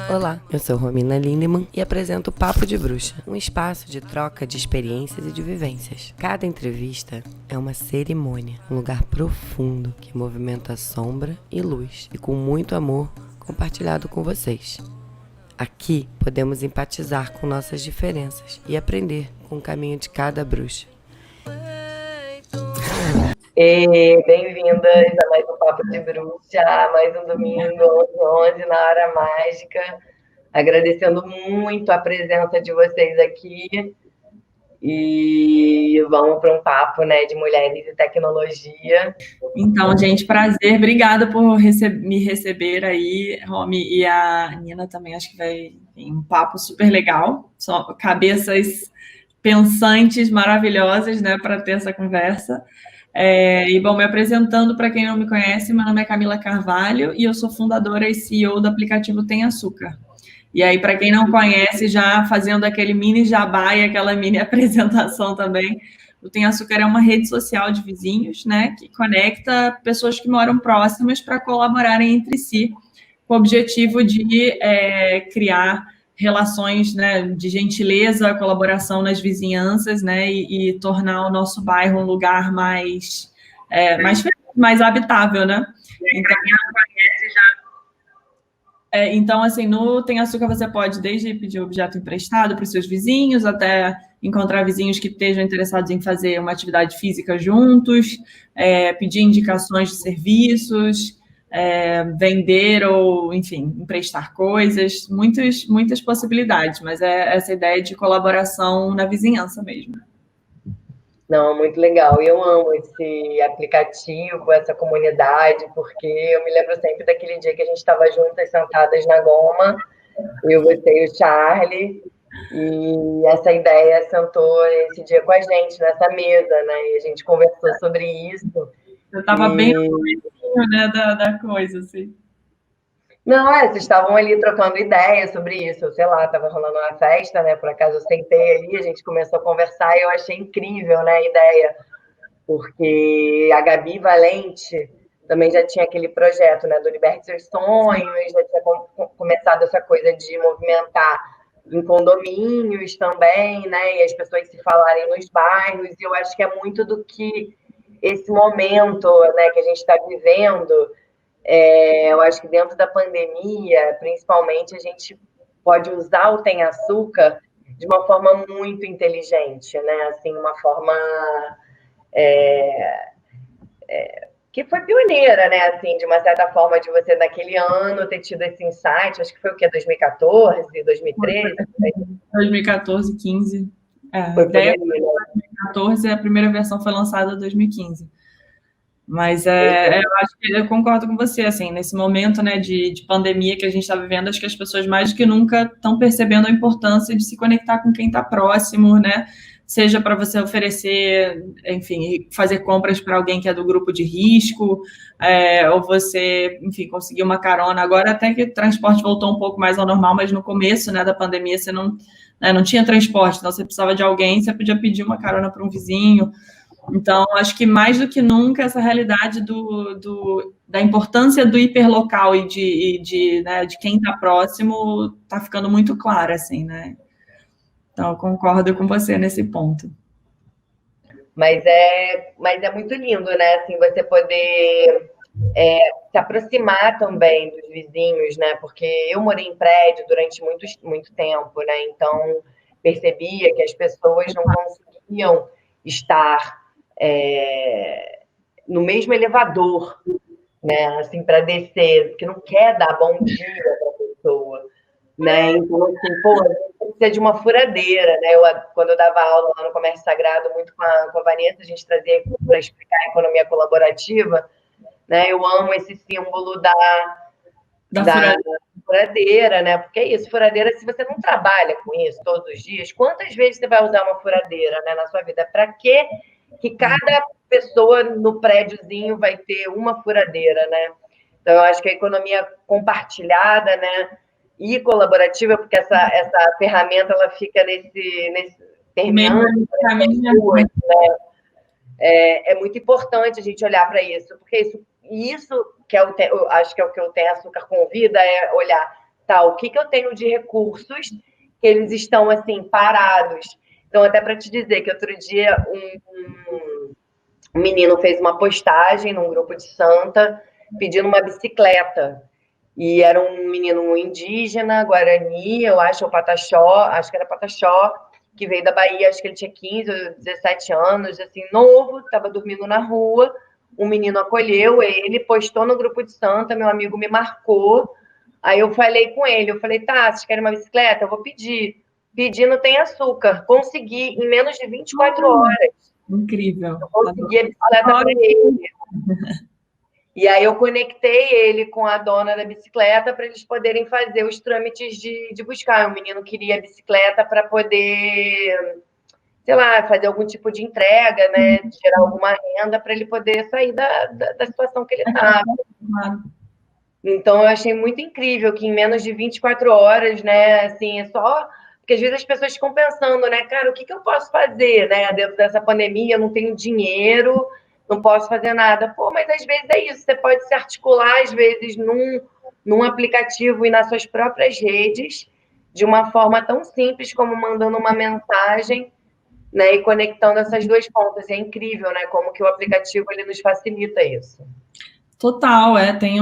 Olá, eu sou Romina Lindemann e apresento o Papo de Bruxa, um espaço de troca de experiências e de vivências. Cada entrevista é uma cerimônia, um lugar profundo que movimenta sombra e luz e com muito amor compartilhado com vocês. Aqui podemos empatizar com nossas diferenças e aprender com o caminho de cada bruxa. E bem-vindas a mais um Papo de Bruxa, mais um domingo, 11 na Hora Mágica. Agradecendo muito a presença de vocês aqui. E vamos para um papo, né, de mulheres e tecnologia. Então, gente, prazer. Obrigada por me receber aí, Romy, e a Nina também. Acho que vai vir um papo super legal. Só cabeças pensantes maravilhosas, né, para ter essa conversa. Bom, me apresentando para quem não me conhece, meu nome é Camila Carvalho e eu sou fundadora e CEO do aplicativo Tem Açúcar. E aí, para quem não conhece, já fazendo aquele mini jabá e aquela mini apresentação também, o Tem Açúcar é uma rede social de vizinhos, né, que conecta pessoas que moram próximas para colaborarem entre si, com o objetivo de criar relações, né, de gentileza, colaboração nas vizinhanças, né, e tornar o nosso bairro um lugar mais mais habitável, né? Então, assim, no Tem Açúcar você pode desde pedir objeto emprestado para os seus vizinhos, até encontrar vizinhos que estejam interessados em fazer uma atividade física juntos, pedir indicações de serviços, vender ou, enfim, emprestar coisas, muitas possibilidades, mas é essa ideia de colaboração na vizinhança mesmo. Não, muito legal. Eu amo esse aplicativo, essa comunidade, porque eu me lembro sempre daquele dia que a gente estava juntas, sentadas na goma, eu, você e o Charlie, e essa ideia sentou esse dia com a gente, nessa mesa, né? E a gente conversou sobre isso. Eu estava bem no comecinho, né, da coisa, assim. Não, vocês estavam ali trocando ideias sobre isso, sei lá, estava rolando uma festa, né? Por acaso eu sentei ali, a gente começou a conversar e eu achei incrível, né, a ideia, porque a Gabi Valente também já tinha aquele projeto, né, do Liberte Seus Sonhos, já tinha começado essa coisa de movimentar em condomínios também, né, e as pessoas se falarem nos bairros, e eu acho que é muito do que esse momento, né, que a gente está vivendo. Eu acho que dentro da pandemia, principalmente, a gente pode usar o Tem Açúcar de uma forma muito inteligente, né? Assim, uma forma que foi pioneira, né? Assim, de uma certa forma, de você, naquele ano, ter tido esse insight. Acho que foi o quê? 2014, 2013? 2014, 15. Foi por aí, né? 2014, a primeira versão foi lançada em 2015. Mas eu acho que eu concordo com você, assim, nesse momento, né, de pandemia que a gente está vivendo, acho que as pessoas mais do que nunca estão percebendo a importância de se conectar com quem está próximo, né, seja para você oferecer, enfim, fazer compras para alguém que é do grupo de risco, ou você, enfim, conseguir uma carona. Agora até que o transporte voltou um pouco mais ao normal, mas no começo, né, da pandemia você não tinha transporte, então você precisava de alguém, você podia pedir uma carona para um vizinho. Então, acho que mais do que nunca essa realidade da importância do hiperlocal e de quem está próximo está ficando muito clara, assim, né? Então, eu concordo com você nesse ponto. Mas é muito lindo, né? Assim, você poder se aproximar também dos vizinhos, né? Porque eu morei em prédio durante muito tempo, né? Então, percebia que as pessoas não conseguiam estar no mesmo elevador, né? Assim, para descer, porque não quer dar bom dia para a pessoa, né? Então, assim, pô, a gente precisa de uma furadeira, né? Quando eu dava aula lá no Comércio Sagrado, muito com a Vanessa, a gente trazia para explicar a economia colaborativa, né? Eu amo esse símbolo da furadeira, né? Porque é isso, furadeira, se você não trabalha com isso todos os dias, quantas vezes você vai usar uma furadeira, né, na sua vida? Para que cada pessoa no prédiozinho vai ter uma furadeira, né? Então, eu acho que a economia compartilhada, né, e colaborativa, porque essa ferramenta ela fica terminando, né? É muito importante a gente olhar para isso, porque isso que eu acho que é o que o Tem Açúcar convida, é olhar tá, o que eu tenho de recursos que eles estão, assim, parados. Então, até para te dizer que outro dia um menino fez uma postagem num grupo de Santa pedindo uma bicicleta. E era um menino indígena, Guarani, eu acho, ou Pataxó, acho que era Pataxó, que veio da Bahia, acho que ele tinha 15 ou 17 anos, assim, novo, estava dormindo na rua. Um menino acolheu ele, postou no grupo de Santa, meu amigo me marcou. Aí eu falei com ele, eu falei, tá, vocês querem uma bicicleta? Eu vou pedir. Pedir não tem açúcar. Consegui em menos de 24 horas. Incrível. Eu consegui a bicicleta para ele. E aí eu conectei ele com a dona da bicicleta para eles poderem fazer os trâmites de buscar. O menino queria a bicicleta para poder, sei lá, fazer algum tipo de entrega, né? Gerar alguma renda para ele poder sair da situação que ele estava. Então, eu achei muito incrível que em menos de 24 horas, né, assim, é só... Porque às vezes as pessoas ficam pensando, né, cara, o que eu posso fazer, né, dentro dessa pandemia? Eu não tenho dinheiro, não posso fazer nada. Pô, mas às vezes é isso, você pode se articular, às vezes, num aplicativo e nas suas próprias redes, de uma forma tão simples como mandando uma mensagem, né, e conectando essas duas pontas. E é incrível, né, como que o aplicativo, ele nos facilita isso. Total, tem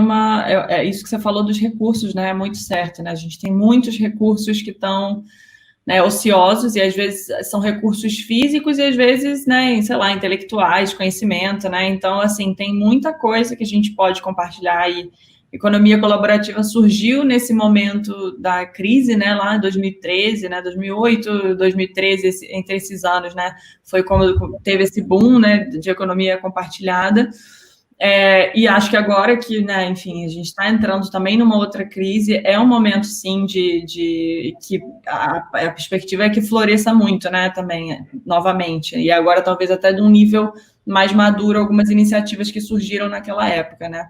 isso que você falou dos recursos, né? É muito certo, né? A gente tem muitos recursos que estão, né, ociosos, e às vezes são recursos físicos e às vezes, né, sei lá, intelectuais, conhecimento, né? Então, assim, tem muita coisa que a gente pode compartilhar, e economia colaborativa surgiu nesse momento da crise, né, lá em 2013, né, 2008, 2013, entre esses anos, né? Foi quando teve esse boom, né, de economia compartilhada. E acho que agora que, né, enfim, a gente está entrando também numa outra crise, é um momento, sim, de que a perspectiva é que floresça muito, né, também, novamente, e agora talvez até de um nível mais maduro, algumas iniciativas que surgiram naquela época, né,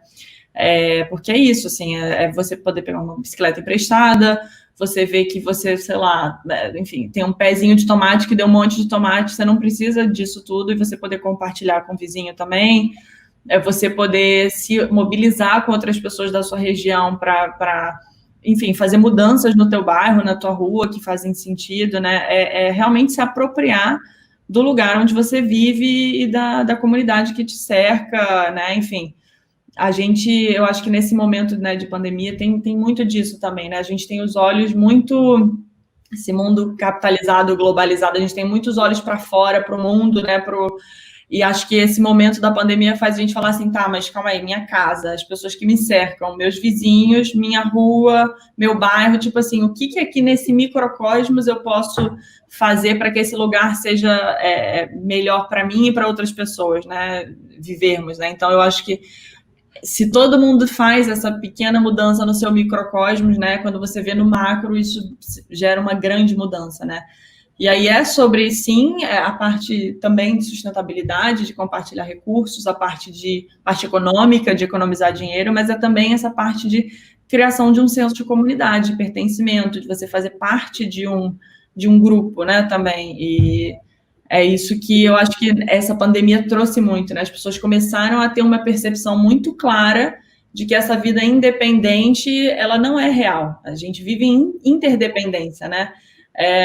porque é isso, assim, você poder pegar uma bicicleta emprestada, você vê que você, sei lá, enfim, tem um pezinho de tomate que deu um monte de tomate, você não precisa disso tudo, e você poder compartilhar com o vizinho também, você poder se mobilizar com outras pessoas da sua região para, enfim, fazer mudanças no teu bairro, na tua rua, que fazem sentido, né? Realmente se apropriar do lugar onde você vive e da comunidade que te cerca, né? Enfim, eu acho que nesse momento, né, de pandemia tem muito disso também, né? A gente tem os olhos muito... Esse mundo capitalizado, globalizado, a gente tem muitos olhos para fora, para o mundo, né? E acho que esse momento da pandemia faz a gente falar assim, tá, mas calma aí, minha casa, as pessoas que me cercam, meus vizinhos, minha rua, meu bairro, tipo assim, o que aqui nesse microcosmos eu posso fazer para que esse lugar seja melhor para mim e para outras pessoas, né, vivermos, né? Então, eu acho que se todo mundo faz essa pequena mudança no seu microcosmos, né, quando você vê no macro, isso gera uma grande mudança, né? E aí sobre, sim, a parte também de sustentabilidade, de compartilhar recursos, a parte econômica, de economizar dinheiro, mas é também essa parte de criação de um senso de comunidade, de pertencimento, de você fazer parte de um grupo, né, também. E é isso que eu acho que essa pandemia trouxe muito, né? As pessoas começaram a ter uma percepção muito clara de que essa vida independente, ela não é real. A gente vive em interdependência, né?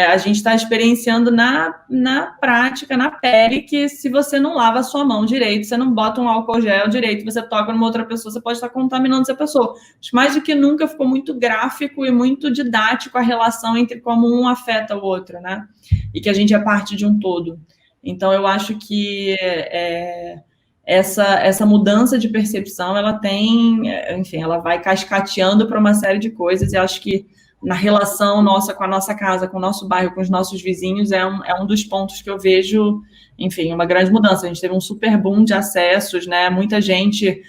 A gente está experienciando na prática, na pele, que se você não lava a sua mão direito, você não bota um álcool gel direito, você toca numa outra pessoa, você pode estar contaminando essa pessoa. Acho mais do que nunca ficou muito gráfico e muito didático a relação entre como um afeta o outro, né? E que a gente é parte de um todo. Então, eu acho que essa mudança de percepção, ela tem, enfim, ela vai cascateando para uma série de coisas, e acho que na relação nossa com a nossa casa, com o nosso bairro, com os nossos vizinhos, é um dos pontos que eu vejo, enfim, uma grande mudança. A gente teve um super boom de acessos, né? Muita gente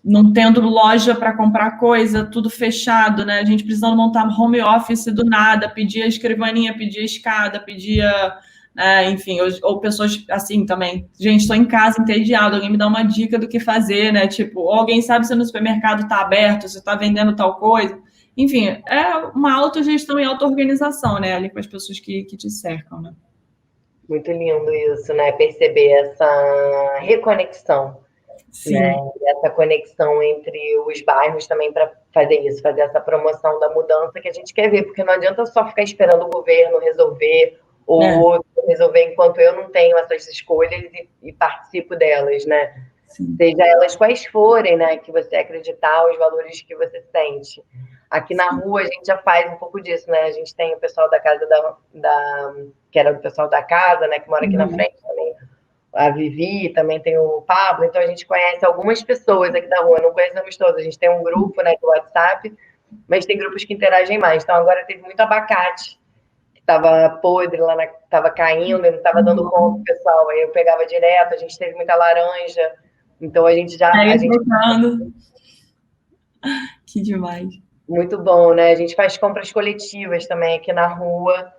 não tendo loja para comprar coisa, tudo fechado, né? A gente precisando montar home office do nada, pedia escrivaninha, pedia escada, pedia... enfim, ou pessoas assim também, gente, estou em casa entediado, alguém me dá uma dica do que fazer, né? Tipo, ou alguém sabe se no supermercado está aberto, se está vendendo tal coisa. Enfim, é uma autogestão e auto-organização, né, ali com as pessoas que te cercam, né? Muito lindo isso, né? Perceber essa reconexão, Sim. Né? E essa conexão entre os bairros também para fazer isso, fazer essa promoção da mudança que a gente quer ver, porque não adianta só ficar esperando o governo resolver ou outro resolver enquanto eu não tenho essas escolhas e participo delas, né? Sim. Seja elas quais forem, né? Que você acreditar, os valores que você sente. Aqui na rua a gente já faz um pouco disso, né? A gente tem o pessoal da casa que era o pessoal da casa, né? Que mora aqui na frente também. A Vivi, também tem o Pablo, então a gente conhece algumas pessoas aqui da rua, não conhecemos todas. A gente tem um grupo, né, do WhatsApp, mas tem grupos que interagem mais. Então agora teve muito abacate que estava podre lá, estava caindo, e não estava dando conta do pessoal. Aí eu pegava direto, a gente teve muita laranja, então a gente já. Aí, A gente... Que demais. Muito bom, né? A gente faz compras coletivas também aqui na rua,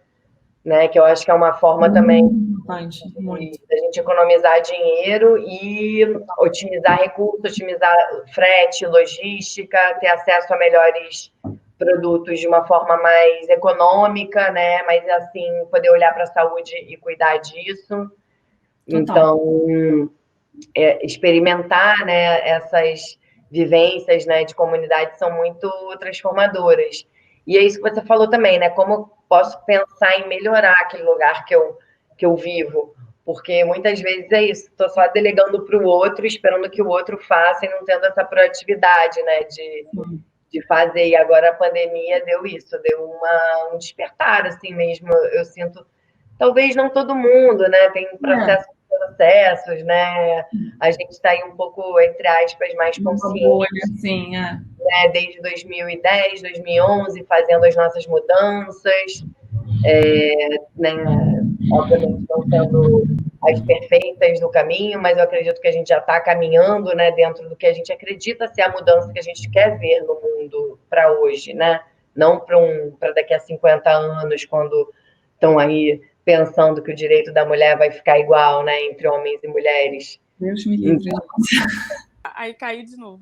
né? Que eu acho que é uma forma também da gente economizar dinheiro e otimizar recursos, otimizar frete, logística, ter acesso a melhores produtos de uma forma mais econômica, né? Mas assim, poder olhar para a saúde e cuidar disso. Total. Então, experimentar, né, essas vivências, né, de comunidade são muito transformadoras. E é isso que você falou também, né? Como eu posso pensar em melhorar aquele lugar que eu vivo? Porque muitas vezes é isso, estou só delegando para o outro, esperando que o outro faça e não tendo essa proatividade, né, de fazer. E agora a pandemia deu isso, deu um despertar, assim mesmo. Eu sinto, talvez não todo mundo, né, tem processos, né? A gente está aí um pouco, entre aspas, mais consciente. Sim, né? Desde 2010, 2011, fazendo as nossas mudanças, né? Obviamente não sendo as perfeitas no caminho, mas eu acredito que a gente já está caminhando, né, dentro do que a gente acredita ser a mudança que a gente quer ver no mundo para hoje, né? Não para daqui a 50 anos, quando estão aí pensando que o direito da mulher vai ficar igual, né, entre homens e mulheres. Deus me livre. Aí caiu de novo.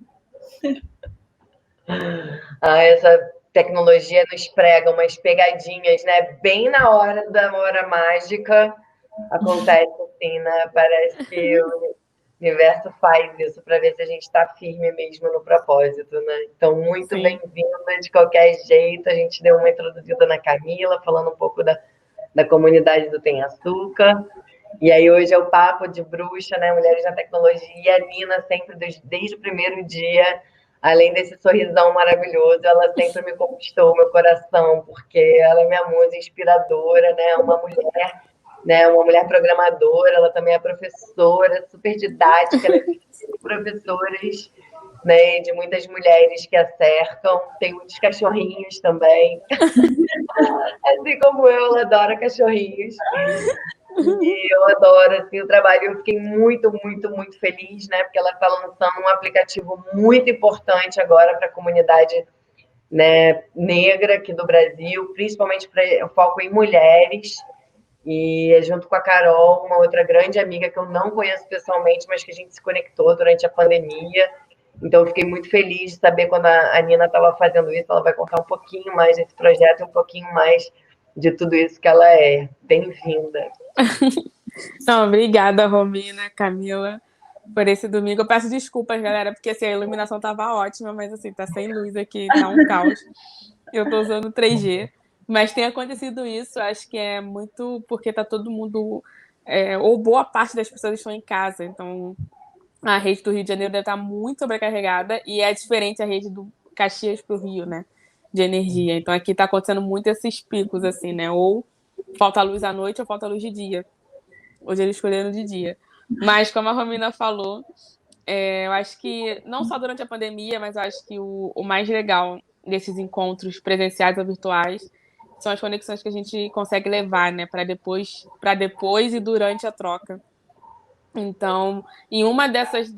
Essa tecnologia nos prega umas pegadinhas, né? Bem na hora da hora mágica acontece assim, né? Parece que o universo faz isso para ver se a gente está firme mesmo no propósito, né? Então, muito bem-vinda de qualquer jeito. A gente deu uma introduzida na Camila, falando um pouco da comunidade do Tem Açúcar. E aí hoje é o Papo de Bruxa, né? Mulheres na Tecnologia. E a Nina sempre, desde o primeiro dia, além desse sorrisão maravilhoso, ela sempre me conquistou meu coração, porque ela é minha musa inspiradora, né? Uma mulher programadora, ela também é professora, super didática, ela é filha de professoras, né? De muitas mulheres que a cercam. Tem muitos cachorrinhos também. Assim como eu, ela adora cachorrinhos. E eu adoro assim, o trabalho. Eu fiquei muito, muito, muito feliz, né? Porque ela está lançando um aplicativo muito importante agora para a comunidade, né, negra aqui do Brasil, principalmente para o foco em mulheres. E junto com a Carol, uma outra grande amiga que eu não conheço pessoalmente, mas que a gente se conectou durante a pandemia. Então, eu fiquei muito feliz de saber quando a Nina estava fazendo isso. Ela vai contar um pouquinho mais desse projeto, um pouquinho mais de tudo isso que ela é. Bem-vinda. Não, obrigada, Romina, Camila, por esse domingo. Eu peço desculpas, galera, porque assim, a iluminação tava ótima, mas assim, tá sem luz aqui, tá um caos. Eu tô usando 3G. Mas tem acontecido isso, acho que é muito porque tá todo mundo, ou boa parte das pessoas estão em casa, então a rede do Rio de Janeiro deve estar muito sobrecarregada e é diferente a rede do Caxias pro Rio, né, de energia. Então aqui tá acontecendo muito esses picos, assim, né, ou falta luz à noite ou falta luz de dia. Hoje eles escolheram de dia. Mas como a Romina falou, eu acho que não só durante a pandemia, mas eu acho que o mais legal desses encontros presenciais ou virtuais são as conexões que a gente consegue levar, né, para depois e durante a troca. Então, em uma dessas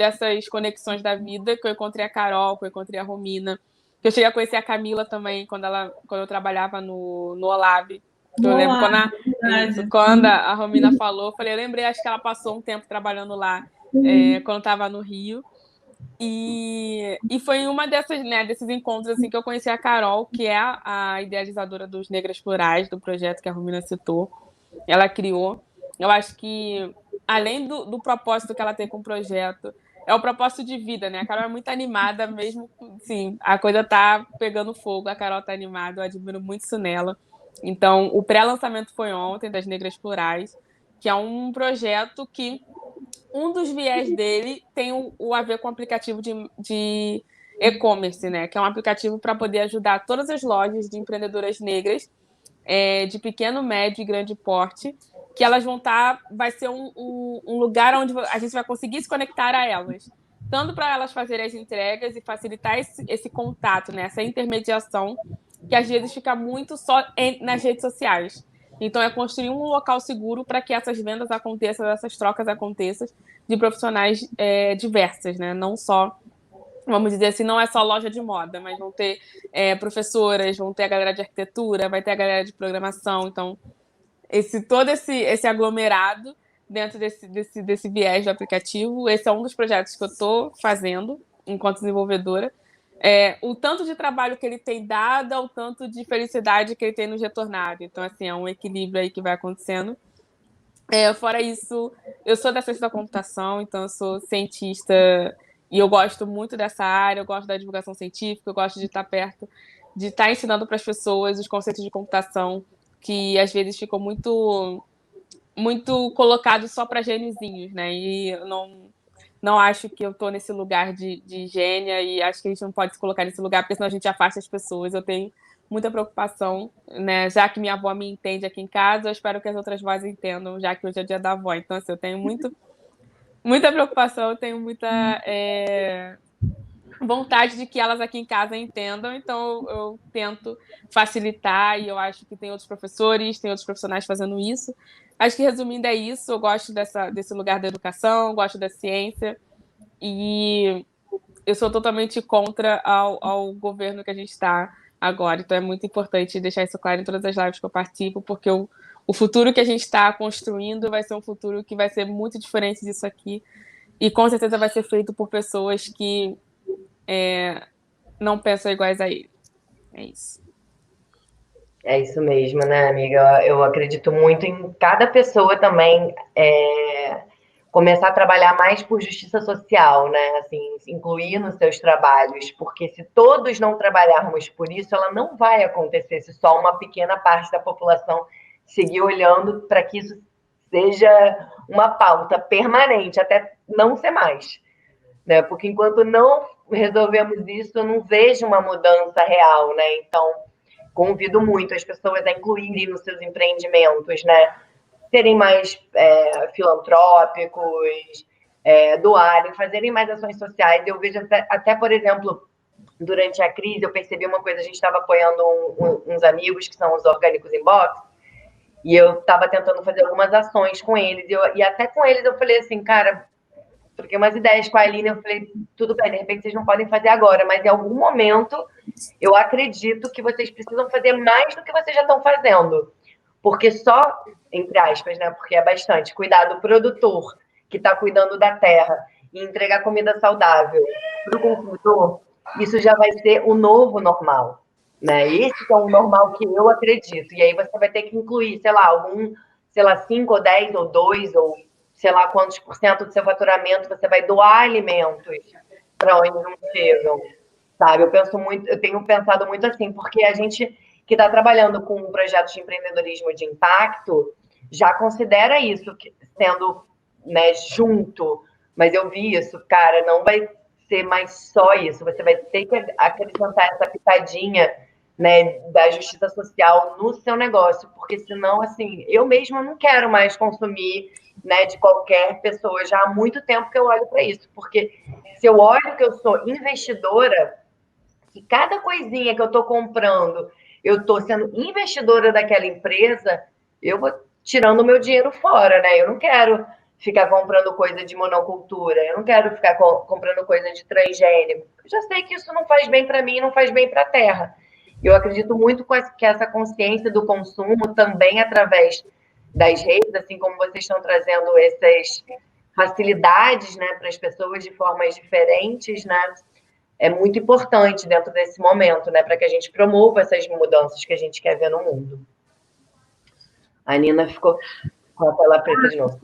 conexões da vida, que eu encontrei a Carol, que eu encontrei a Romina, que eu cheguei a conhecer a Camila também, quando eu trabalhava no Olab. Eu lembro quando a Romina falou, eu falei, eu lembrei, acho que ela passou um tempo trabalhando lá, quando estava no Rio. E foi uma desses encontros assim, que eu conheci a Carol, que é a idealizadora dos Negras Plurais, do projeto que a Romina citou. Ela criou. Eu acho que, além do propósito que ela tem com o projeto, é o propósito de vida, né? A Carol é muito animada, mesmo, assim, a coisa tá pegando fogo, a Carol tá animada, eu admiro muito isso nela. Então, o pré-lançamento foi ontem, das Negras Plurais, que é um projeto que um dos viés dele tem o a ver com o aplicativo de e-commerce, né? Que é um aplicativo para poder ajudar todas as lojas de empreendedoras negras, de pequeno, médio e grande porte, que elas vão estar. Vai ser um lugar onde a gente vai conseguir se conectar a elas. Tanto para elas fazerem as entregas e facilitar esse contato, né? Essa intermediação, que às vezes fica muito só nas redes sociais. Então, é construir um local seguro para que essas vendas aconteçam, essas trocas aconteçam de profissionais diversas, né? Não só, vamos dizer assim, não é só loja de moda, mas vão ter professoras, vão ter a galera de arquitetura, vai ter a galera de programação. Então, todo esse aglomerado dentro desse viés do aplicativo, esse é um dos projetos que eu estou fazendo enquanto desenvolvedora. O tanto de trabalho que ele tem dado, o tanto de felicidade que ele tem nos retornado. Então, assim, é um equilíbrio aí que vai acontecendo. Fora isso, eu sou da ciência da computação, então eu sou cientista e eu gosto muito dessa área, eu gosto da divulgação científica, eu gosto de estar perto, de estar ensinando para as pessoas os conceitos de computação, que às vezes ficam muito, muito colocados só para gêniozinhos, né? E eu não acho que eu estou nesse lugar de gênia e acho que a gente não pode se colocar nesse lugar, porque senão a gente afasta as pessoas. Eu tenho muita preocupação, né? Já que minha avó me entende aqui em casa, eu espero que as outras vozes entendam, já que hoje é dia da avó. Então, assim, eu tenho muita preocupação, eu tenho muita vontade de que elas aqui em casa entendam, então eu tento facilitar e eu acho que tem outros professores, tem outros profissionais fazendo isso. Acho que, resumindo, é isso. Eu gosto desse lugar da educação, gosto da ciência e eu sou totalmente contra ao governo que a gente está agora. Então é muito importante deixar isso claro em todas as lives que eu participo, porque o futuro que a gente está construindo vai ser um futuro que vai ser muito diferente disso aqui e com certeza vai ser feito por pessoas que não pensam iguais a ele. É isso. É isso mesmo, né, amiga? Eu acredito muito em cada pessoa também começar a trabalhar mais por justiça social, né? Assim, incluir nos seus trabalhos, porque se todos não trabalharmos por isso, ela não vai acontecer se só uma pequena parte da população seguir olhando para que isso seja uma pauta permanente, até não ser mais, né? Porque enquanto não resolvemos isso, eu não vejo uma mudança real, né? Então, convido muito as pessoas a incluírem nos seus empreendimentos, né? Serem mais filantrópicos, doarem, fazerem mais ações sociais. Eu vejo até, por exemplo, durante a crise, eu percebi uma coisa, a gente estava apoiando uns amigos que são os orgânicos em box, e eu estava tentando fazer algumas ações com eles, e até com eles eu falei assim, cara, troquei umas ideias com a Aline, eu falei, tudo bem, de repente vocês não podem fazer agora, mas em algum momento eu acredito que vocês precisam fazer mais do que vocês já estão fazendo. Porque só, entre aspas, né? Porque é bastante, cuidar do produtor que está cuidando da terra e entregar comida saudável para o consumidor, isso já vai ser o novo normal, né? Esse é o normal que eu acredito. E aí você vai ter que incluir, sei lá, 5 ou 10 ou 2 ou sei lá quantos por cento do seu faturamento você vai doar alimentos para onde não chegam, sabe? Eu tenho pensado muito assim, porque a gente que está trabalhando com um projeto de empreendedorismo de impacto já considera isso sendo, né, junto, mas eu vi isso, cara, não vai ser mais só isso, você vai ter que acrescentar essa pitadinha, né, da justiça social no seu negócio, porque senão, assim, eu mesma não quero mais consumir, né, de qualquer pessoa, já há muito tempo que eu olho para isso, porque se eu olho que eu sou investidora, que cada coisinha que eu estou comprando, eu estou sendo investidora daquela empresa, eu vou tirando o meu dinheiro fora, né? Eu não quero ficar comprando coisa de monocultura, eu não quero ficar comprando coisa de transgênico. Eu já sei que isso não faz bem para mim, não faz bem para a terra. Eu acredito muito que essa consciência do consumo também através das redes, assim como vocês estão trazendo essas facilidades, né, para as pessoas de formas diferentes, né? É muito importante dentro desse momento, né, para que a gente promova essas mudanças que a gente quer ver no mundo. A Nina ficou com a tela preta de novo.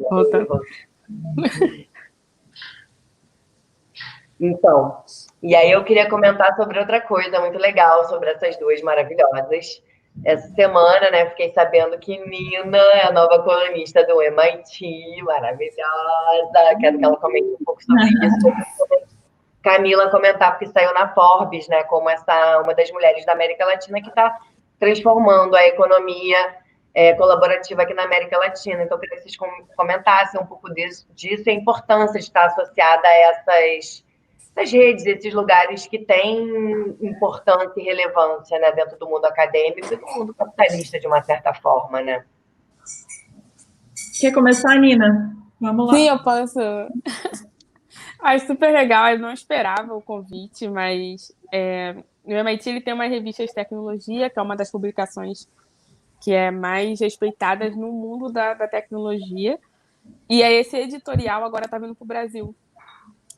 Então, e aí eu queria comentar sobre outra coisa muito legal, sobre essas duas maravilhosas. Essa semana, né, fiquei sabendo que Nina é a nova colunista do MIT, maravilhosa. Quero que ela comente um pouco sobre isso. Camila comentar, porque saiu na Forbes, né, como uma das mulheres da América Latina que está transformando a economia colaborativa aqui na América Latina. Então, eu queria que vocês comentassem um pouco disso e a importância de estar associada a essas redes, esses lugares que têm importância e relevância, né, dentro do mundo acadêmico e do mundo capitalista, de uma certa forma, né? Quer começar, Nina? Vamos lá. Sim, eu posso. Acho super legal, eu não esperava o convite, mas o MIT ele tem uma revista de tecnologia, que é uma das publicações que é mais respeitadas no mundo da tecnologia, e esse editorial agora está vindo para o Brasil.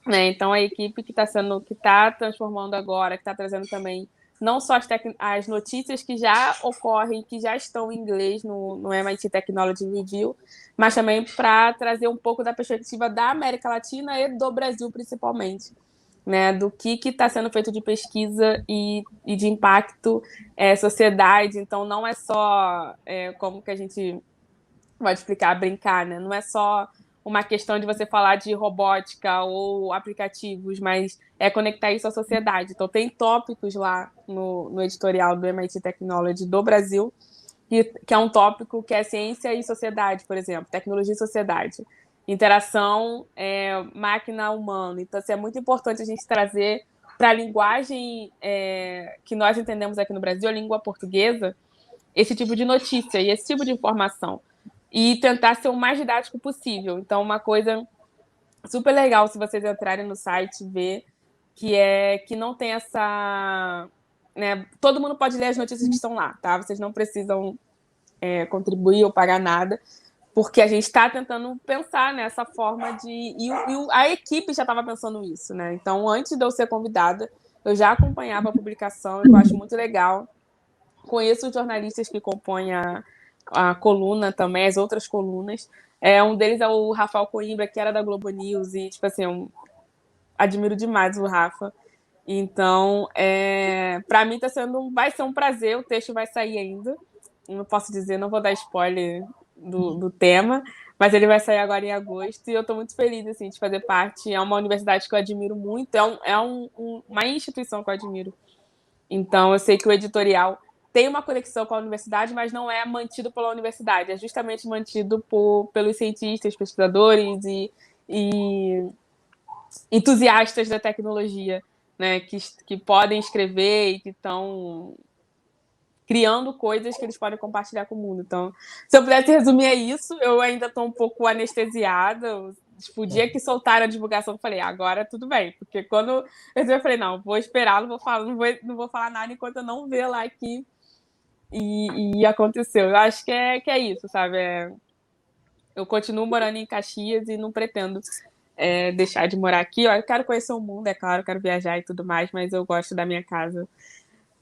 Né? Então, a equipe que está transformando agora, que está trazendo também não só as notícias que já ocorrem, que já estão em inglês no MIT Technology Review, mas também para trazer um pouco da perspectiva da América Latina e do Brasil, principalmente, né? Do que está sendo feito de pesquisa e de impacto sociedade. Então, não é só, como que a gente pode explicar, brincar, né? Não é só uma questão de você falar de robótica ou aplicativos, mas é conectar isso à sociedade. Então, tem tópicos lá no editorial do MIT Technology do Brasil, que é um tópico que é ciência e sociedade, por exemplo, tecnologia e sociedade, interação máquina-humano. Então, assim, é muito importante a gente trazer para a linguagem que nós entendemos aqui no Brasil, a língua portuguesa, esse tipo de notícia e esse tipo de informação. E tentar ser o mais didático possível. Então, uma coisa super legal, se vocês entrarem no site, ver que não tem essa... Né, todo mundo pode ler as notícias que estão lá, tá? Vocês não precisam contribuir ou pagar nada, porque a gente está tentando pensar nessa forma de... E a equipe já estava pensando isso, né? Então, antes de eu ser convidada, eu já acompanhava a publicação, eu acho muito legal. Conheço os jornalistas que compõem a coluna também, as outras colunas. Um deles é o Rafael Coimbra, que era da Globo News, e, tipo assim, admiro demais o Rafa. Então, para mim vai ser um prazer, o texto vai sair ainda. Não posso dizer, não vou dar spoiler do tema, mas ele vai sair agora em agosto, e eu estou muito feliz, assim, de fazer parte. É uma universidade que eu admiro muito, uma instituição que eu admiro. Então, eu sei que o editorial tem uma conexão com a universidade, mas não é mantido pela universidade, é justamente mantido pelos cientistas, pesquisadores e entusiastas da tecnologia, né, que podem escrever e que estão criando coisas que eles podem compartilhar com o mundo. Então, se eu pudesse resumir, é isso. Eu ainda estou um pouco anestesiada. Tipo, o dia que soltaram a divulgação, eu falei, agora tudo bem. Porque quando eu falei, não, vou esperar, não vou falar nada enquanto eu não ver lá aqui. E aconteceu. Eu acho que é isso, sabe? Eu continuo morando em Caxias e não pretendo deixar de morar aqui. Eu quero conhecer o mundo, é claro, quero viajar e tudo mais, mas eu gosto da minha casa.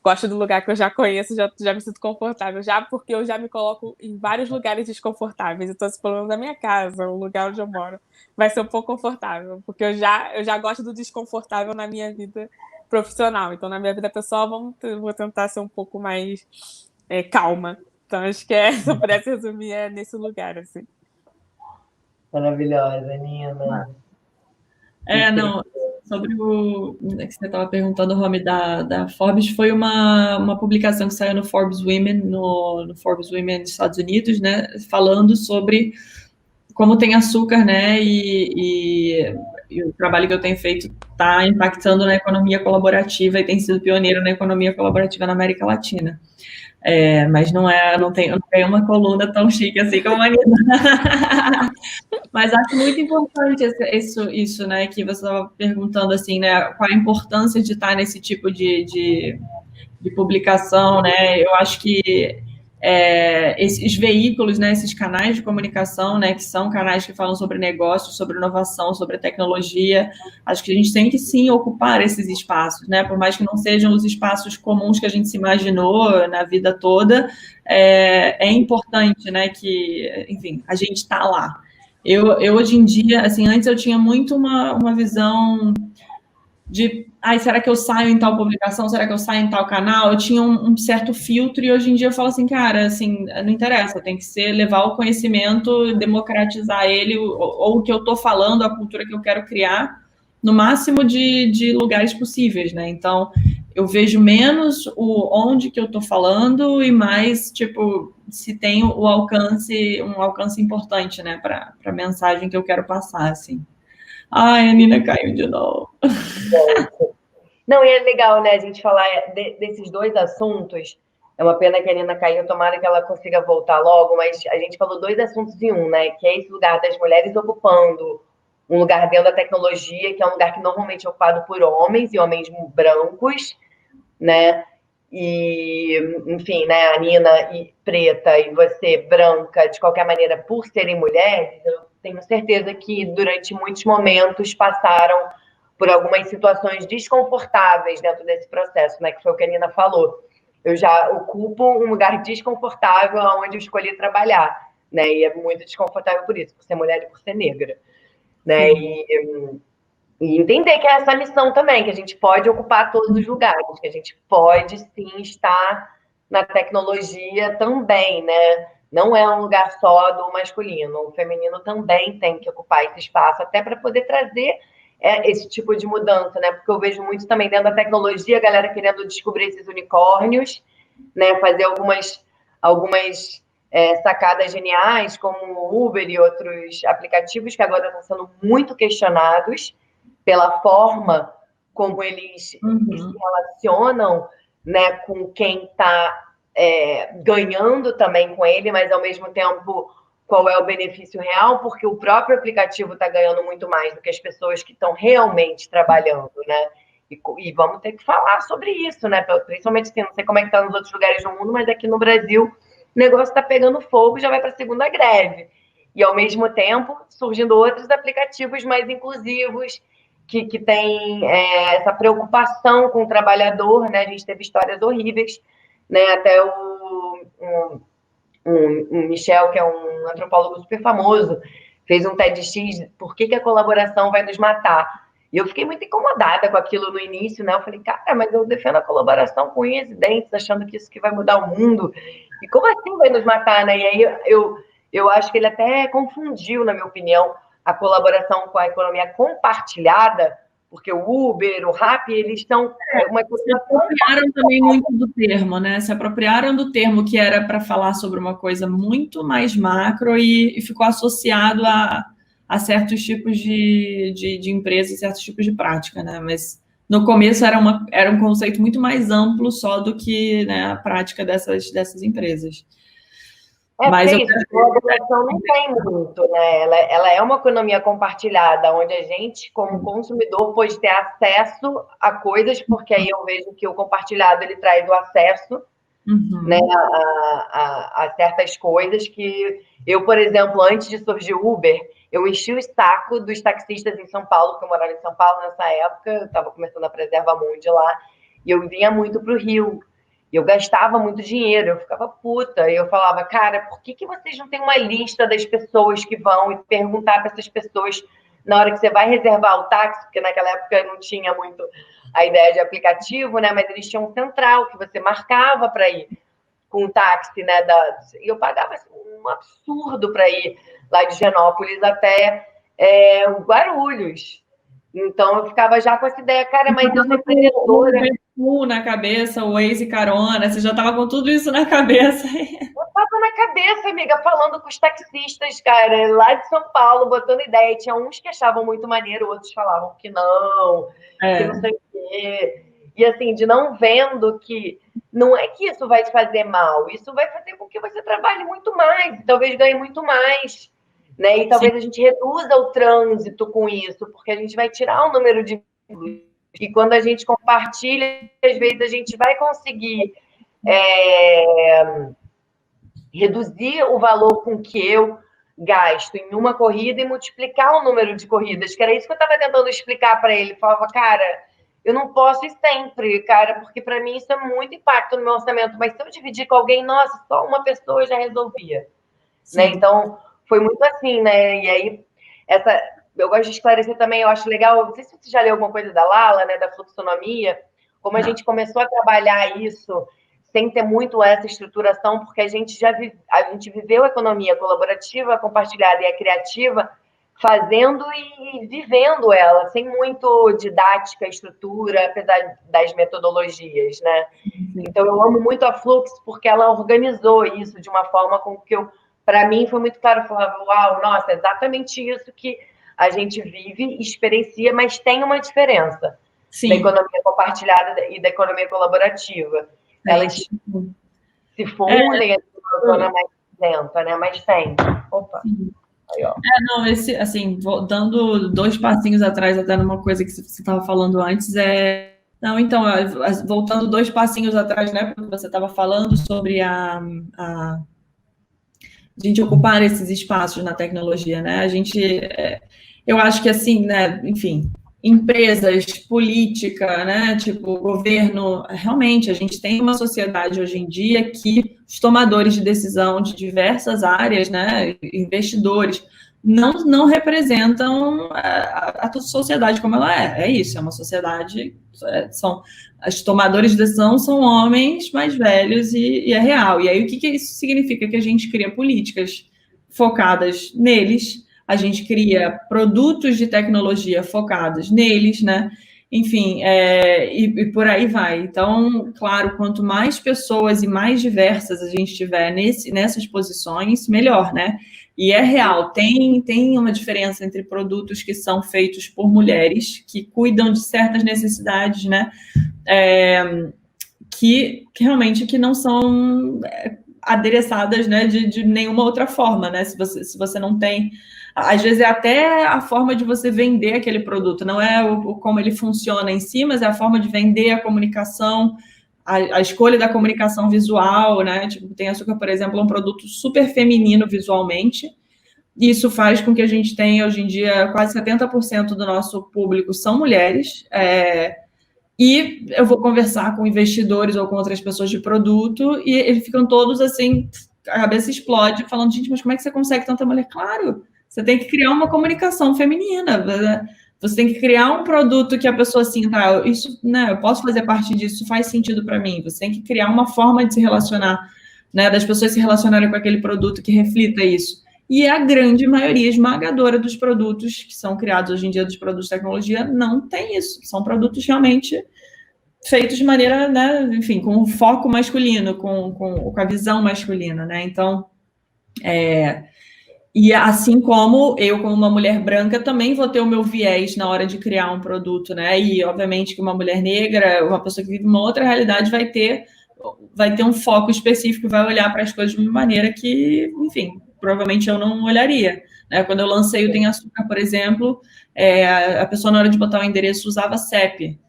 Gosto do lugar que eu já conheço, já me sinto confortável. Porque eu já me coloco em vários lugares desconfortáveis. Então, se pelo menos a minha casa, o lugar onde eu moro, vai ser um pouco confortável. Porque eu já gosto do desconfortável na minha vida profissional. Então, na minha vida pessoal, vou tentar ser um pouco mais calma. Então, acho que se eu pudesse resumir, nesse lugar, assim. Maravilhosa, Nina. Não, sobre o que você estava perguntando, Romy, da Forbes, foi uma publicação que saiu no Forbes Women, no Forbes Women dos Estados Unidos, né, falando sobre como tem açúcar, né, e o trabalho que eu tenho feito está impactando na economia colaborativa e tem sido pioneiro na economia colaborativa na América Latina. Mas não tem uma coluna tão chique assim como a Nina. Mas acho muito importante isso, né, que você estava perguntando, assim, né, qual a importância de estar nesse tipo de publicação, né, eu acho que esses veículos, né, esses canais de comunicação, né, que são canais que falam sobre negócios, sobre inovação, sobre tecnologia, acho que a gente tem que, sim, ocupar esses espaços, né, por mais que não sejam os espaços comuns que a gente se imaginou na vida toda, é importante, né, que, enfim, a gente está lá. Eu hoje em dia, assim, antes eu tinha muito uma visão será que eu saio em tal publicação? Será que eu saio em tal canal? Eu tinha um certo filtro e hoje em dia eu falo assim, cara, assim, não interessa, tem que ser levar o conhecimento, democratizar ele, ou o que eu tô falando, a cultura que eu quero criar, no máximo de lugares possíveis, né? Então, eu vejo menos onde que eu tô falando e mais, tipo, se tem um alcance importante, né, para a mensagem que eu quero passar, assim. Ai, a Nina caiu de novo. Não, e é legal, né, a gente falar desses dois assuntos. É uma pena que a Nina caiu, tomara que ela consiga voltar logo, mas a gente falou dois assuntos em um, né? Que é esse lugar das mulheres ocupando um lugar dentro da tecnologia, que é um lugar que normalmente é ocupado por homens e homens brancos, né? E, enfim, né, a Nina preta e você branca, de qualquer maneira, por serem mulheres, eu tenho certeza que durante muitos momentos passaram por algumas situações desconfortáveis dentro desse processo, né, que foi o que a Nina falou. Eu já ocupo um lugar desconfortável onde eu escolhi trabalhar, né, e é muito desconfortável por isso, por ser mulher e por ser negra, né, e entender que é essa missão também, que a gente pode ocupar todos os lugares, que a gente pode sim estar na tecnologia também, né? Não é um lugar só do masculino, o feminino também tem que ocupar esse espaço, até para poder trazer esse tipo de mudança, né? Porque eu vejo muito também dentro da tecnologia, a galera querendo descobrir esses unicórnios, né? Fazer algumas sacadas geniais, como o Uber e outros aplicativos que agora estão sendo muito questionados pela forma como eles se relacionam, né, com quem está ganhando também com ele, mas ao mesmo tempo qual é o benefício real, porque o próprio aplicativo está ganhando muito mais do que as pessoas que estão realmente trabalhando, né? E vamos ter que falar sobre isso, né? Principalmente assim, não sei como é que está nos outros lugares do mundo, mas aqui no Brasil o negócio está pegando fogo e já vai para a segunda greve. E ao mesmo tempo surgindo outros aplicativos mais inclusivos, que tem essa preocupação com o trabalhador, né? A gente teve histórias horríveis, né? Até o Michel, que é um antropólogo super famoso, fez um TEDx, por que a colaboração vai nos matar? E eu fiquei muito incomodada com aquilo no início, né? Eu falei, cara, mas eu defendo a colaboração com unhas e dentes, achando que isso que vai mudar o mundo. E como assim vai nos matar, né? E aí eu acho que ele até confundiu, na minha opinião, a colaboração com a economia compartilhada, porque o Uber, o Rappi, eles estão se apropriaram também muito do termo, né? Se apropriaram do termo que era para falar sobre uma coisa muito mais macro e ficou associado a certos tipos de empresas, certos tipos de prática, né? Mas no começo era um conceito muito mais amplo só do que, né, a prática dessas empresas. Mas isso, a colaboração não tem muito, né? Ela é uma economia compartilhada, onde a gente, como consumidor, pode ter acesso a coisas, porque aí eu vejo que o compartilhado ele traz o acesso, né, a certas coisas que eu, por exemplo, antes de surgir o Uber, eu enchi o saco dos taxistas em São Paulo, porque eu morava em São Paulo nessa época, eu estava começando a Preserva Mundi lá, e eu vinha muito para o Rio. Eu gastava muito dinheiro, eu ficava puta. E eu falava, cara, por que vocês não têm uma lista das pessoas que vão e perguntar para essas pessoas na hora que você vai reservar o táxi? Porque naquela época não tinha muito a ideia de aplicativo, né? Mas eles tinham um central que você marcava para ir com o táxi, né? E eu pagava assim, um absurdo para ir lá de Genópolis até o Guarulhos. Então eu ficava já com essa ideia, cara, mas eu sou empreendedora. Na cabeça, o Waze carona, você já estava com tudo isso na cabeça. Eu estava na cabeça, amiga, falando com os taxistas, cara, lá de São Paulo, botando ideia. E tinha uns que achavam muito maneiro, outros falavam que não sei o quê. E assim, de não vendo que não é que isso vai te fazer mal, isso vai fazer com que você trabalhe muito mais, talvez ganhe muito mais, né? E talvez a gente reduza o trânsito com isso, porque a gente vai tirar o número de... E quando a gente compartilha, às vezes a gente vai conseguir reduzir o valor com que eu gasto em uma corrida e multiplicar o número de corridas, que era isso que eu estava tentando explicar para ele. Falava, cara, eu não posso ir sempre, cara, porque para mim isso é muito impacto no meu orçamento, mas se eu dividir com alguém, nossa, só uma pessoa já resolvia. Né? Então, foi muito assim, né? E aí, eu gosto de esclarecer também, eu acho legal, não sei se você já leu alguma coisa da Lala, né, da fluxonomia, como a gente começou a trabalhar isso sem ter muito essa estruturação, porque a gente viveu a economia colaborativa, compartilhada e a criativa, fazendo e vivendo ela, sem muito didática, estrutura, apesar das metodologias, né? Então, eu amo muito a Flux, porque ela organizou isso de uma forma com que para mim, foi muito claro. Eu falava, uau, nossa, é exatamente isso que a gente vive, experiencia, mas tem uma diferença da economia compartilhada e da economia colaborativa. Elas se fundem, é uma zona mais lenta, né? Mas tem. Opa. Aí, ó. Não, assim, dando 2 passinhos atrás, até numa coisa que você estava falando antes, Não, então, voltando 2 passinhos atrás, né, porque você estava falando sobre a gente ocupar esses espaços na tecnologia, né? Eu acho que assim, né, enfim, empresas, política, né, tipo, governo, realmente, a gente tem uma sociedade hoje em dia que os tomadores de decisão de diversas áreas, né, investidores, não representam a sociedade como ela é. É isso, é uma sociedade, os tomadores de decisão são homens mais velhos e é real. E aí, o que isso significa? Que a gente cria políticas focadas neles, a gente cria produtos de tecnologia focados neles, né? Enfim, e por aí vai. Então, claro, quanto mais pessoas e mais diversas a gente tiver nessas posições, melhor, né? E é real, tem uma diferença entre produtos que são feitos por mulheres, que cuidam de certas necessidades, né? Que realmente que não são adereçadas, né, de nenhuma outra forma, né? Se você não tem... Às vezes é até a forma de você vender aquele produto, não é como ele funciona em si, mas é a forma de vender, a comunicação, a escolha da comunicação visual, né? Tipo, Tem Açúcar, por exemplo, é um produto super feminino visualmente, e isso faz com que a gente tenha, hoje em dia, quase 70% do nosso público são mulheres, e eu vou conversar com investidores ou com outras pessoas de produto, e eles ficam todos assim, a cabeça explode, falando, gente, mas como é que você consegue tanta mulher? Claro, você tem que criar uma comunicação feminina, você tem que criar um produto que a pessoa sinta, isso, né, eu posso fazer parte disso, isso faz sentido para mim. Você tem que criar uma forma de se relacionar, né, das pessoas se relacionarem com aquele produto que reflita isso. E a grande maioria esmagadora dos produtos que são criados hoje em dia, dos produtos de tecnologia, não tem isso. São produtos realmente feitos de maneira, né, enfim, com o foco masculino, com a visão masculina, né? Então, e assim como eu, como uma mulher branca, também vou ter o meu viés na hora de criar um produto, né? E, obviamente, que uma mulher negra, uma pessoa que vive uma outra realidade, vai ter um foco específico, vai olhar para as coisas de uma maneira que, enfim, provavelmente eu não olharia, né? Quando eu lancei o Tem Açúcar, por exemplo, a pessoa, na hora de botar o endereço, usava CEP.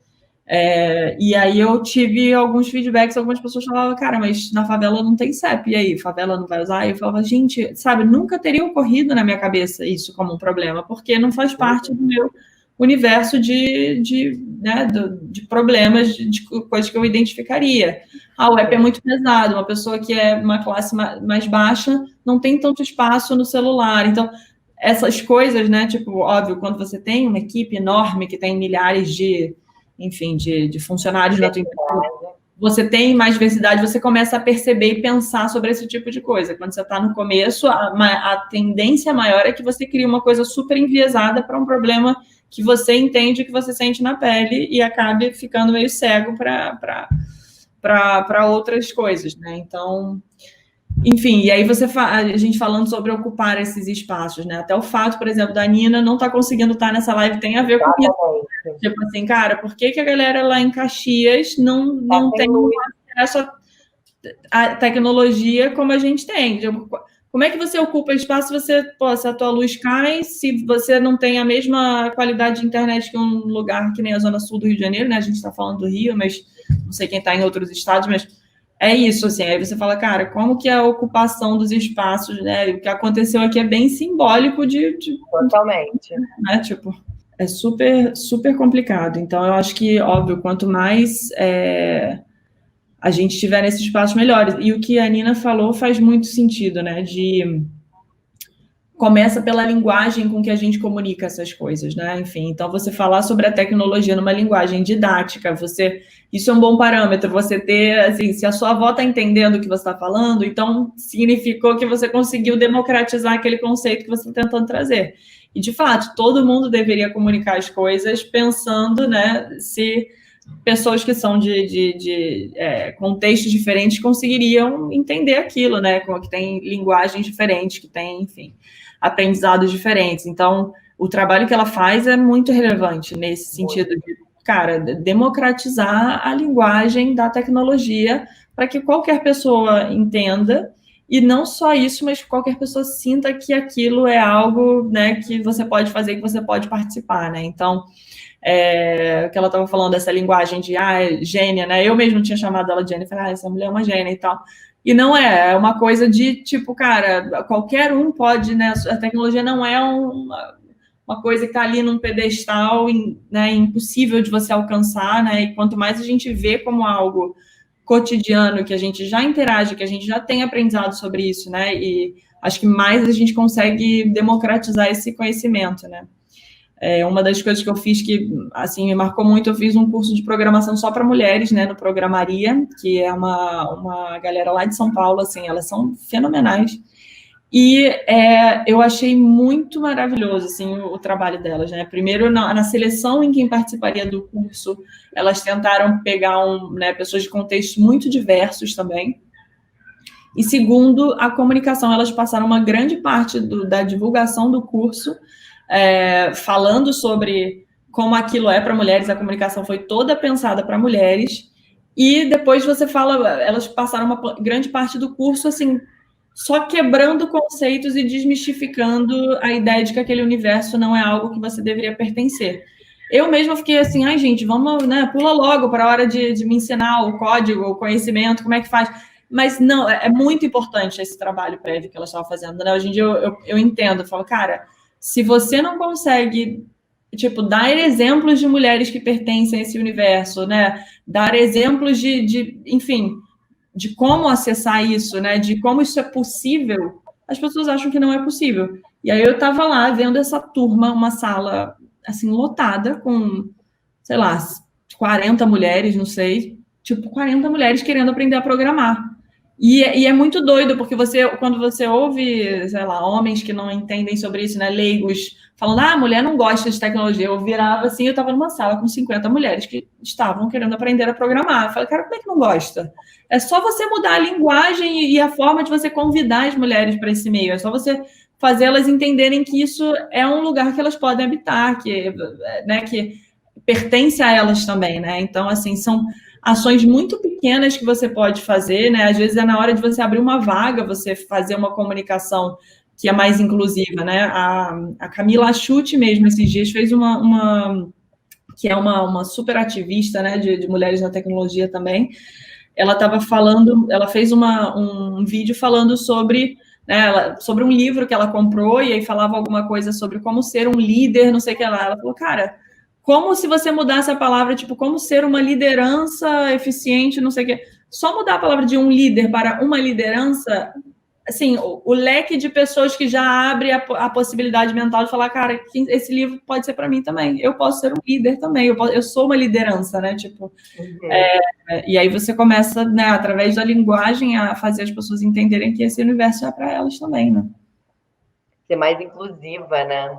E aí eu tive alguns feedbacks, algumas pessoas falavam, cara, mas na favela não tem CEP, e aí, favela não vai usar? E eu falava, gente, sabe, nunca teria ocorrido na minha cabeça isso como um problema, porque não faz parte do meu universo de problemas, de coisas que eu identificaria. O app é muito pesado, uma pessoa que é uma classe mais baixa não tem tanto espaço no celular, então essas coisas, né, tipo, óbvio, quando você tem uma equipe enorme que tem milhares de funcionários na tua empresa, você tem mais diversidade, você começa a perceber e pensar sobre esse tipo de coisa. Quando você está no começo, a tendência maior é que você crie uma coisa super enviesada para um problema que você entende, que você sente na pele e acabe ficando meio cego para outras coisas, né? Então, enfim, e aí a gente falando sobre ocupar esses espaços, né? Até o fato, por exemplo, da Nina não estar conseguindo estar nessa live tem a ver com isso. Tipo assim, cara, por que a galera lá em Caxias não tem acesso à tecnologia como a gente tem? Tipo, como é que você ocupa espaço se a tua luz cai, se você não tem a mesma qualidade de internet que um lugar que nem a Zona Sul do Rio de Janeiro, né? A gente está falando do Rio, mas não sei quem está em outros estados, mas é isso, assim. Aí você fala, cara, como que a ocupação dos espaços, né? O que aconteceu aqui é bem simbólico de Totalmente. Né? Tipo, é super, super complicado. Então, eu acho que, óbvio, quanto mais a gente tiver nesses espaços melhores. E o que a Nina falou faz muito sentido, né? começa pela linguagem com que a gente comunica essas coisas, né? Enfim, então você falar sobre a tecnologia numa linguagem didática, isso é um bom parâmetro, você ter, assim, se a sua avó está entendendo o que você está falando, então significou que você conseguiu democratizar aquele conceito que você está tentando trazer. E, de fato, todo mundo deveria comunicar as coisas pensando, né, se pessoas que são de contextos diferentes conseguiriam entender aquilo, né, que tem linguagens diferentes, que tem, enfim, aprendizados diferentes. Então, o trabalho que ela faz é muito relevante nesse sentido de, cara, democratizar a linguagem da tecnologia para que qualquer pessoa entenda, e não só isso, mas que qualquer pessoa sinta que aquilo é algo, né, que você pode fazer, que você pode participar, né? Então, que ela estava falando dessa linguagem de gênia, né? Eu mesmo tinha chamado ela de gênia, falei, essa mulher é uma gênia e tal. E não é uma coisa de, tipo, cara, qualquer um pode, né? A tecnologia não é uma coisa que está ali num pedestal, né, impossível de você alcançar, né? E quanto mais a gente vê como algo cotidiano, que a gente já interage, que a gente já tem aprendizado sobre isso, né? E acho que mais a gente consegue democratizar esse conhecimento, né? Uma das coisas que eu fiz que, assim, me marcou muito, eu fiz um curso de programação só para mulheres, né, no Programaria, que é uma galera lá de São Paulo, assim, elas são fenomenais, e eu achei muito maravilhoso, assim, o trabalho delas, né, primeiro na seleção em quem participaria do curso, elas tentaram pegar pessoas de contextos muito diversos também, e segundo, a comunicação, elas passaram uma grande parte da divulgação do curso falando sobre como aquilo é para mulheres, a comunicação foi toda pensada para mulheres, e depois você fala, elas passaram uma grande parte do curso, assim, só quebrando conceitos e desmistificando a ideia de que aquele universo não é algo que você deveria pertencer. Eu mesma fiquei assim, ai gente, vamos, né, pula logo para a hora de me ensinar o código, o conhecimento, como é que faz. Mas não, é muito importante esse trabalho prévio que elas estavam fazendo, né? Hoje em dia eu entendo, eu falo, cara, se você não consegue, tipo, dar exemplos de mulheres que pertencem a esse universo, né? Dar exemplos enfim, de como acessar isso, né? De como isso é possível, as pessoas acham que não é possível. E aí eu estava lá vendo essa turma, uma sala, assim, lotada com, sei lá, 40 mulheres, não sei, tipo, 40 mulheres querendo aprender a programar. E é muito doido, porque quando você ouve, sei lá, homens que não entendem sobre isso, né, leigos, falando, a mulher não gosta de tecnologia, eu virava assim, eu estava numa sala com 50 mulheres que estavam querendo aprender a programar. Eu falei, cara, como é que não gosta? É só você mudar a linguagem e a forma de você convidar as mulheres para esse meio, é só você fazer elas entenderem que isso é um lugar que elas podem habitar, que pertence a elas também, né? Então, assim, são ações muito pequenas que você pode fazer, né? Às vezes é na hora de você abrir uma vaga, você fazer uma comunicação que é mais inclusiva, né? A Camila Achute mesmo, esses dias, fez que é uma super ativista, né, de mulheres na tecnologia também. Ela estava falando, ela fez um vídeo falando sobre, né, sobre um livro que ela comprou, e aí falava alguma coisa sobre como ser um líder, não sei o que lá. Ela falou, cara, como se você mudasse a palavra, tipo, como ser uma liderança eficiente, não sei o quê. Só mudar a palavra de um líder para uma liderança, assim, o leque de pessoas que já abre a possibilidade mental de falar, cara, esse livro pode ser para mim também. Eu posso ser um líder também, eu sou uma liderança, né? Tipo, e aí você começa, né, através da linguagem, a fazer as pessoas entenderem que esse universo é para elas também, né? Ser mais inclusiva, né?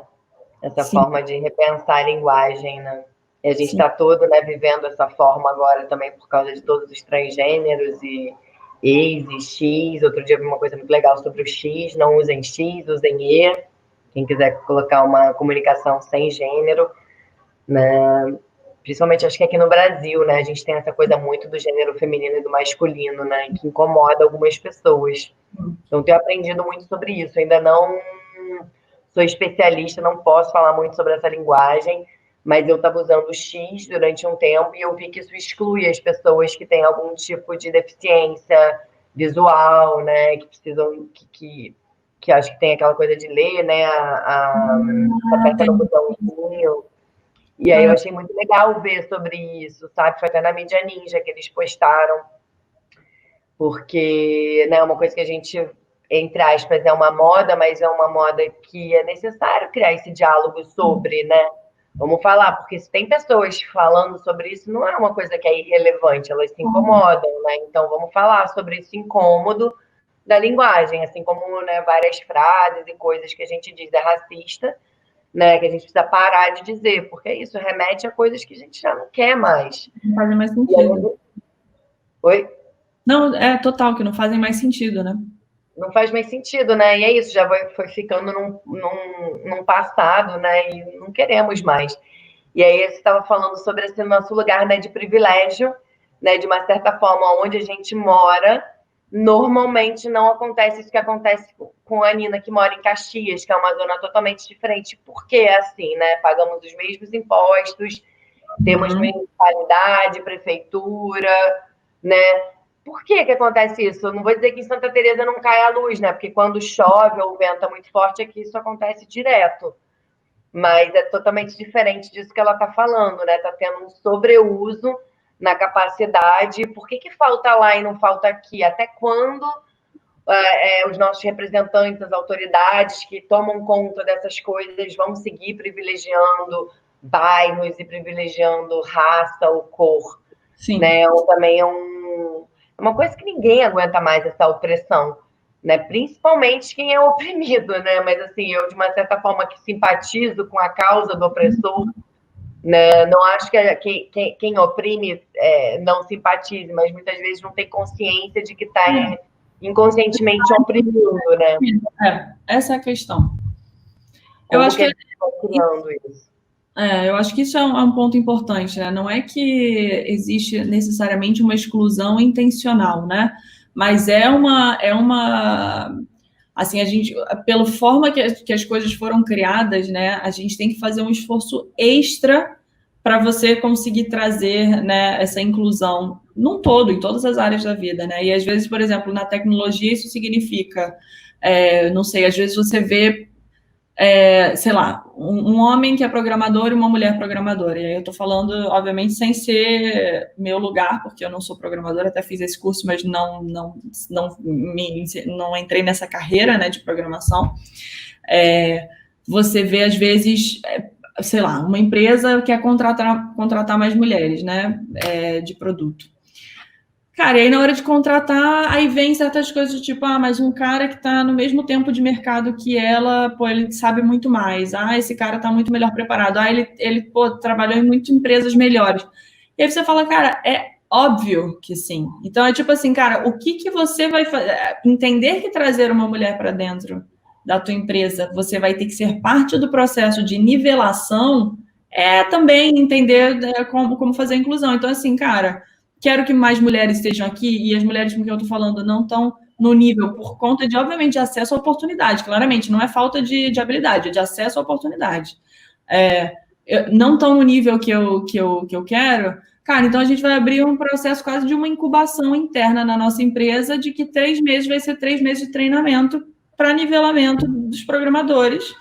Essa forma de repensar a linguagem, né? E a gente está todo, né, vivendo essa forma agora também por causa de todos os transgêneros e ex e X. Outro dia vi uma coisa muito legal sobre o X, não usem X, usem E. Quem quiser colocar uma comunicação sem gênero, né? Principalmente acho que aqui no Brasil, né, a gente tem essa coisa muito do gênero feminino e do masculino, né, que incomoda algumas pessoas. Então, tenho aprendido muito sobre isso. Ainda não sou especialista, não posso falar muito sobre essa linguagem, mas eu estava usando o X durante um tempo e eu vi que isso exclui as pessoas que têm algum tipo de deficiência visual, né, que precisam, que acho que tem aquela coisa de ler, né, aperta no botãozinho. E aí eu achei muito legal ver sobre isso, sabe? Foi até na mídia ninja que eles postaram, porque, né, uma coisa que a gente entre aspas, é uma moda, mas é uma moda que é necessário criar esse diálogo sobre, né? Vamos falar, porque se tem pessoas falando sobre isso, não é uma coisa que é irrelevante, elas se incomodam, né? Então vamos falar sobre esse incômodo da linguagem, assim como, né, várias frases e coisas que a gente diz é racista, né, que a gente precisa parar de dizer, porque isso remete a coisas que a gente já não quer mais. Não fazem mais sentido. Oi? Não, é total, que não fazem mais sentido, né? Não faz mais sentido, né? E é isso, já foi ficando num passado, né? E não queremos mais. E aí você estava falando sobre esse nosso lugar, né, de privilégio, né? De uma certa forma, onde a gente mora, normalmente não acontece isso que acontece com a Nina, que mora em Caxias, que é uma zona totalmente diferente. Por que é assim, né? Pagamos os mesmos impostos, temos municipalidade, prefeitura, né? Por que acontece isso? Eu não vou dizer que em Santa Teresa não cai a luz, né? Porque quando chove ou venta muito forte, aqui isso acontece direto. Mas é totalmente diferente disso que ela está falando, né? Está tendo um sobreuso na capacidade. Por que falta lá e não falta aqui? Até quando os nossos representantes, as autoridades que tomam conta dessas coisas vão seguir privilegiando bairros e privilegiando raça ou cor? Sim. Né? Ou também é uma coisa que ninguém aguenta mais, essa opressão, né? Principalmente quem é oprimido, né? Mas assim, eu de uma certa forma que simpatizo com a causa do opressor, né? Não acho que quem oprime não simpatize, mas muitas vezes não tem consciência de que está inconscientemente oprimindo, né? Essa é a questão. Eu acho que eles estão criando isso. Eu acho que isso é um ponto importante, né? Não é que existe necessariamente uma exclusão intencional, né? Mas é uma assim, a gente, pela forma que as coisas foram criadas, né? A gente tem que fazer um esforço extra para você conseguir trazer, né, essa inclusão num todo, em todas as áreas da vida, né? E às vezes, por exemplo, na tecnologia isso significa, não sei, às vezes você vê sei lá, um homem que é programador e uma mulher programadora. E aí eu estou falando, obviamente, sem ser meu lugar, porque eu não sou programadora, até fiz esse curso, mas não entrei nessa carreira, né, de programação. Você vê, às vezes, sei lá, uma empresa quer contratar mais mulheres, né, de produto. Cara, e aí na hora de contratar, aí vem certas coisas tipo, mas um cara que está no mesmo tempo de mercado que ela, pô, ele sabe muito mais. Esse cara está muito melhor preparado. Ele trabalhou em muitas empresas melhores. E aí você fala, cara, é óbvio que sim. Então é tipo assim, cara, o que você vai fazer? Entender que trazer uma mulher para dentro da tua empresa, você vai ter que ser parte do processo de nivelação, também entender como fazer a inclusão. Então, assim, cara, quero que mais mulheres estejam aqui, e as mulheres com quem eu estou falando não estão no nível por conta de, obviamente, de acesso à oportunidade. Claramente, não é falta de habilidade, é de acesso à oportunidade. Não estão no nível que eu quero. Cara, então a gente vai abrir um processo quase de uma incubação interna na nossa empresa, de que 3 meses vai ser 3 meses de treinamento para nivelamento dos programadores,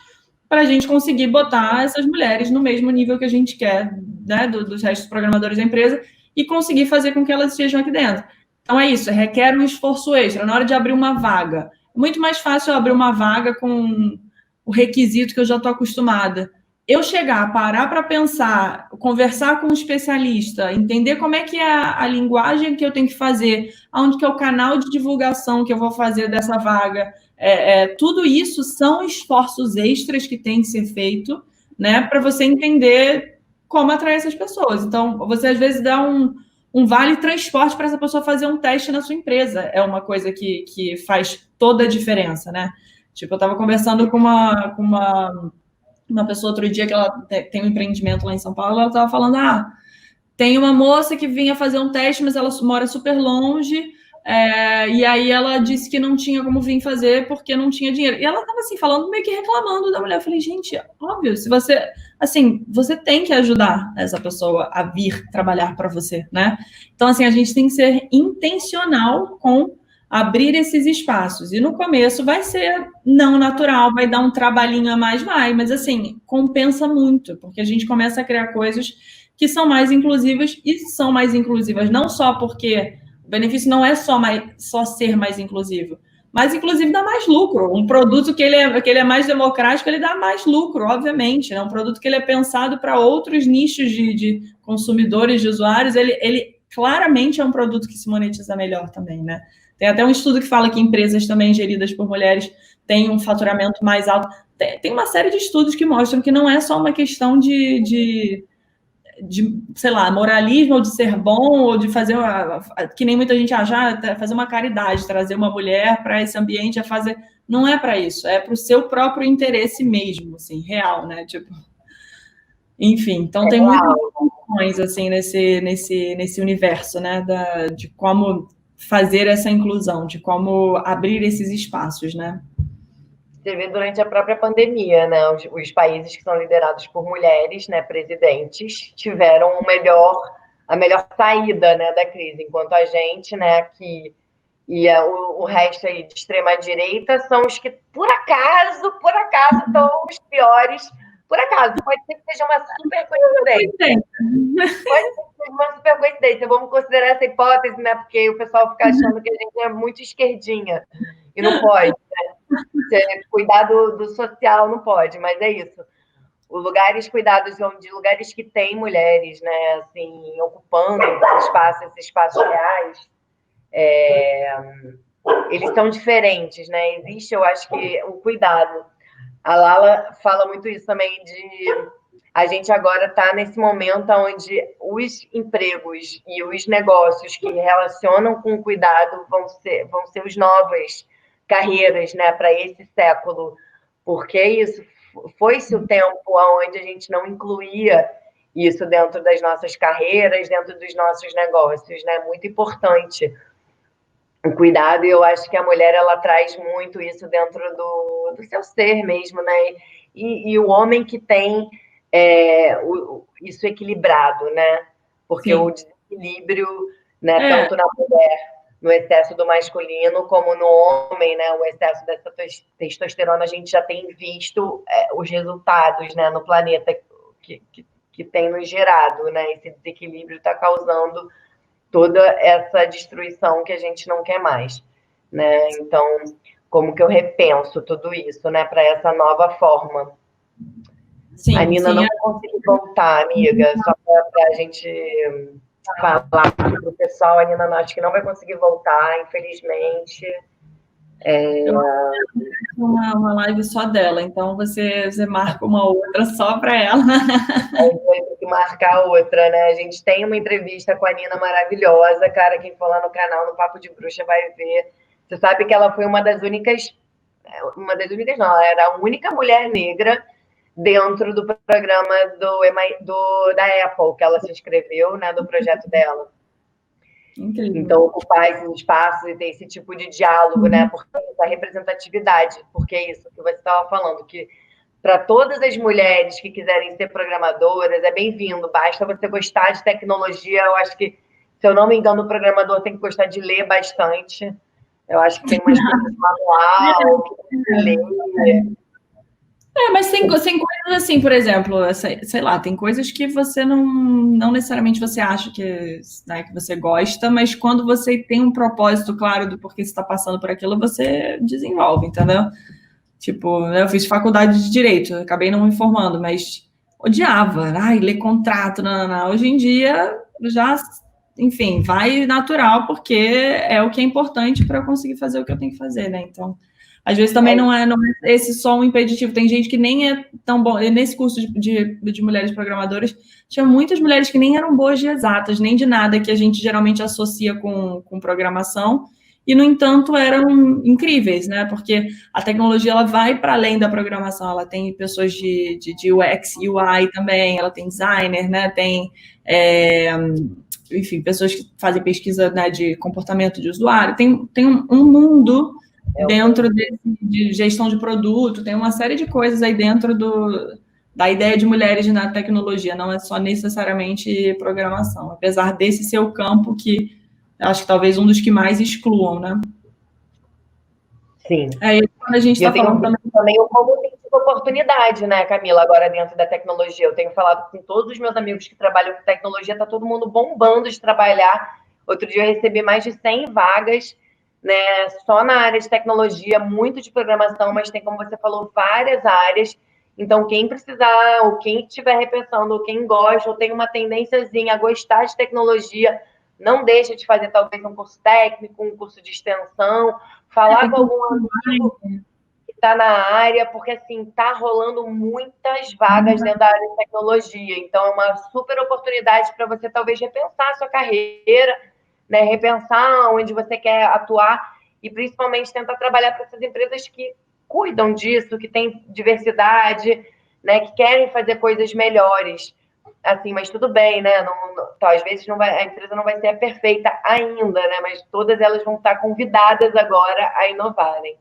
para a gente conseguir botar essas mulheres no mesmo nível que a gente quer, né, dos restos dos programadores da empresa, e conseguir fazer com que elas estejam aqui dentro. Então é isso, requer um esforço extra. Na hora de abrir uma vaga, é muito mais fácil eu abrir uma vaga com o requisito que eu já estou acostumada. Eu chegar, parar para pensar, conversar com um especialista, entender como é que é a linguagem que eu tenho que fazer, onde que é o canal de divulgação que eu vou fazer dessa vaga, tudo isso são esforços extras que têm que ser feito, né, para você entender como atrair essas pessoas. Então, você às vezes dá um vale transporte para essa pessoa fazer um teste na sua empresa. É uma coisa que faz toda a diferença, né? Tipo, eu estava conversando com uma pessoa outro dia que ela tem um empreendimento lá em São Paulo, ela estava falando, tem uma moça que vinha fazer um teste, mas ela mora super longe, e aí ela disse que não tinha como vir fazer porque não tinha dinheiro. E ela estava assim, falando, meio que reclamando da mulher. Eu falei, gente, óbvio, se você... Assim, você tem que ajudar essa pessoa a vir trabalhar para você, né? Então, assim, a gente tem que ser intencional com abrir esses espaços. E no começo vai ser não natural, vai dar um trabalhinho a mais, mas assim, compensa muito, porque a gente começa a criar coisas que são mais inclusivas, e são mais inclusivas não só porque o benefício não é só ser mais inclusivo, mas inclusive dá mais lucro. Um produto que ele é mais democrático, ele dá mais lucro, obviamente, né? Um produto que ele é pensado para outros nichos de consumidores, de usuários, ele claramente é um produto que se monetiza melhor também, né? Tem até um estudo que fala que empresas também geridas por mulheres têm um faturamento mais alto. Tem uma série de estudos que mostram que não é só uma questão de sei lá, moralismo, ou de ser bom, ou de fazer que nem muita gente acha, fazer uma caridade, trazer uma mulher para esse ambiente, não é para isso, é para o seu próprio interesse mesmo, assim, real, né? Tipo, enfim, então tem muitas funções assim nesse universo, né? De como fazer essa inclusão, de como abrir esses espaços, né? Você vê durante a própria pandemia, né? Os países que são liderados por mulheres, né, presidentes, tiveram a melhor saída, né, da crise, enquanto a gente, né, aqui e o resto aí de extrema direita são os que, por acaso, estão os piores. Por acaso, pode ser que seja uma super coincidência. Pode ser que seja uma super coincidência. Vamos considerar essa hipótese, né? Porque o pessoal fica achando que a gente é muito esquerdinha. E não pode, né? Cuidar do social não pode, mas é isso. Os lugares cuidados de lugares que têm mulheres, né? Assim, ocupando esses espaços reais, eles são diferentes, né? Existe, eu acho que, um cuidado. A Lala fala muito isso também a gente agora está nesse momento onde os empregos e os negócios que relacionam com o cuidado vão ser os novas carreiras, né, para esse século, porque isso foi-se o tempo onde a gente não incluía isso dentro das nossas carreiras, dentro dos nossos negócios, né? Muito importante o cuidado, e eu acho que a mulher ela traz muito isso dentro do seu ser mesmo, né? E o homem que tem isso equilibrado, né? Porque o desequilíbrio, né, tanto na mulher, no excesso do masculino, como no homem, né? O excesso dessa testosterona, a gente já tem visto os resultados, né, no planeta que tem nos gerado, né? Esse desequilíbrio está causando toda essa destruição que a gente não quer mais, né? Então, como que eu repenso tudo isso, né, para essa nova forma? Sim, a Nina não vai conseguir voltar, amiga, só para a gente falar para o pessoal, a Nina acho que não vai conseguir voltar, infelizmente. Uma live só dela, então você marca uma outra só para ela. Vai ter que marcar outra, né? A gente tem uma entrevista com a Nina maravilhosa, cara, quem for lá no canal, no Papo de Bruxa, vai ver. Você sabe que ela foi uma das únicas não, ela era a única mulher negra dentro do programa da Apple, que ela se inscreveu, né, do projeto dela. Incrível. Então, ocupar esses espaços e ter esse tipo de diálogo, né, porque essa representatividade, porque é isso que você estava falando, que para todas as mulheres que quiserem ser programadoras, é bem-vindo, basta você gostar de tecnologia. Eu acho que, se eu não me engano, o programador tem que gostar de ler bastante. Eu acho que tem umas coisas de manual, que tem que ler. Mas tem coisas assim, por exemplo, sei lá, tem coisas que você não necessariamente você acha que, né, que você gosta, mas quando você tem um propósito claro do porquê você está passando por aquilo, você desenvolve, entendeu? Tipo, eu fiz faculdade de Direito, acabei não me formando, mas odiava, ler contrato, não. Hoje em dia, já, enfim, vai natural, porque é o que é importante para eu conseguir fazer o que eu tenho que fazer, né? Então, às vezes também não é esse só um impeditivo. Tem gente que nem é tão bom. Nesse curso de mulheres programadoras, tinha muitas mulheres que nem eram boas de exatas, nem de nada, que a gente geralmente associa com programação, e, no entanto, eram incríveis, né? Porque a tecnologia ela vai para além da programação. Ela tem pessoas de UX, UI também, ela tem designer, né? Tem, enfim, pessoas que fazem pesquisa, né, de comportamento de usuário. Tem um mundo dentro de gestão de produto, tem uma série de coisas aí dentro da ideia de mulheres na tecnologia, não é só necessariamente programação, apesar desse ser o campo que eu acho que talvez um dos que mais excluam, né? Sim. Aí, quando a gente está falando também o como tem sido oportunidade, né, Camila, agora dentro da tecnologia. Eu tenho falado com todos os meus amigos que trabalham com tecnologia, está todo mundo bombando de trabalhar. Outro dia eu recebi mais de 100 vagas, né, só na área de tecnologia, muito de programação, mas tem, como você falou, várias áreas. Então, quem precisar, ou quem estiver repensando, ou quem gosta, ou tem uma tendênciazinha a gostar de tecnologia, não deixa de fazer talvez um curso técnico, um curso de extensão, falar com algum amigo que está na área, porque assim, está rolando muitas vagas dentro da área de tecnologia. Então, é uma super oportunidade para você talvez repensar a sua carreira, né? Repensar onde você quer atuar e principalmente tentar trabalhar para essas empresas que cuidam disso, que têm diversidade, né? Que querem fazer coisas melhores. Assim, mas tudo bem, né? Às vezes a empresa não vai ser perfeita ainda, né? Mas todas elas vão estar convidadas agora a inovarem.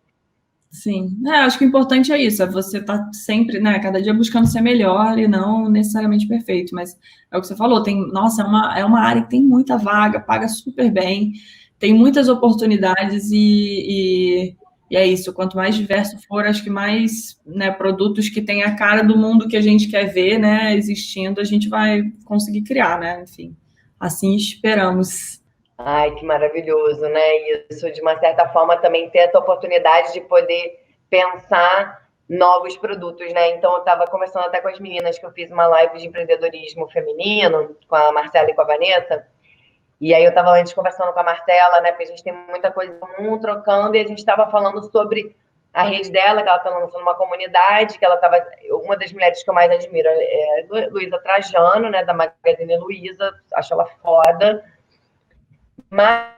Sim, acho que o importante é isso, é você estar sempre, né, cada dia buscando ser melhor e não necessariamente perfeito, mas é o que você falou, nossa, é uma área que tem muita vaga, paga super bem, tem muitas oportunidades e é isso, quanto mais diverso for, acho que mais, né, produtos que têm a cara do mundo que a gente quer ver, né, existindo, a gente vai conseguir criar, né, enfim, assim esperamos. Ai, que maravilhoso, né? Isso, de uma certa forma, também ter essa oportunidade de poder pensar novos produtos, né? Então, eu estava conversando até com as meninas que eu fiz uma live de empreendedorismo feminino, com a Marcela e com a Vanessa, e aí eu estava antes conversando com a Marcela, né? Porque a gente tem muita coisa em comum, trocando, e a gente estava falando sobre a rede dela, que ela está lançando uma comunidade, que ela estava... Uma das mulheres que eu mais admiro é a Luísa Trajano, né? Da Magazine Luiza, acho ela foda. Mas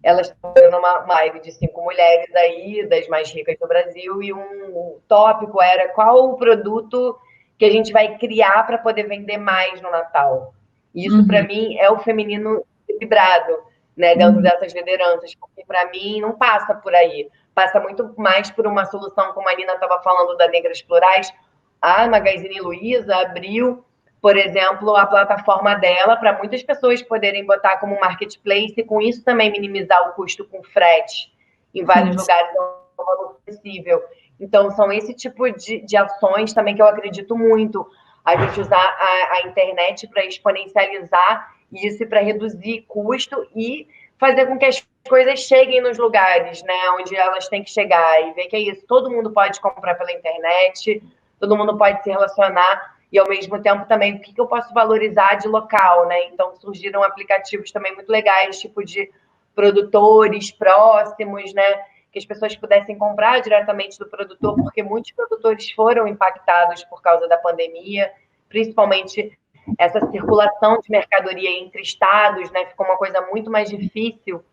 elas estão fazendo uma live de 5 mulheres aí, das mais ricas do Brasil, e um tópico era qual o produto que a gente vai criar para poder vender mais no Natal. Isso, para mim, é o feminino equilibrado, né, dentro dessas lideranças, porque para mim não passa por aí. Passa muito mais por uma solução, como a Nina estava falando da Negras Plurais. A Magazine Luiza abriu, por exemplo, a plataforma dela para muitas pessoas poderem botar como marketplace e com isso também minimizar o custo com frete em vários lugares é um valor acessível. Então, são esse tipo de ações também que eu acredito muito. A gente usar a internet para exponencializar isso e para reduzir custo e fazer com que as coisas cheguem nos lugares, né, onde elas têm que chegar e ver que é isso. Todo mundo pode comprar pela internet, todo mundo pode se relacionar e, ao mesmo tempo, também, o que eu posso valorizar de local, né? Então, surgiram aplicativos também muito legais, tipo de produtores próximos, né? Que as pessoas pudessem comprar diretamente do produtor, porque muitos produtores foram impactados por causa da pandemia, principalmente essa circulação de mercadoria entre estados, né? Ficou uma coisa muito mais difícil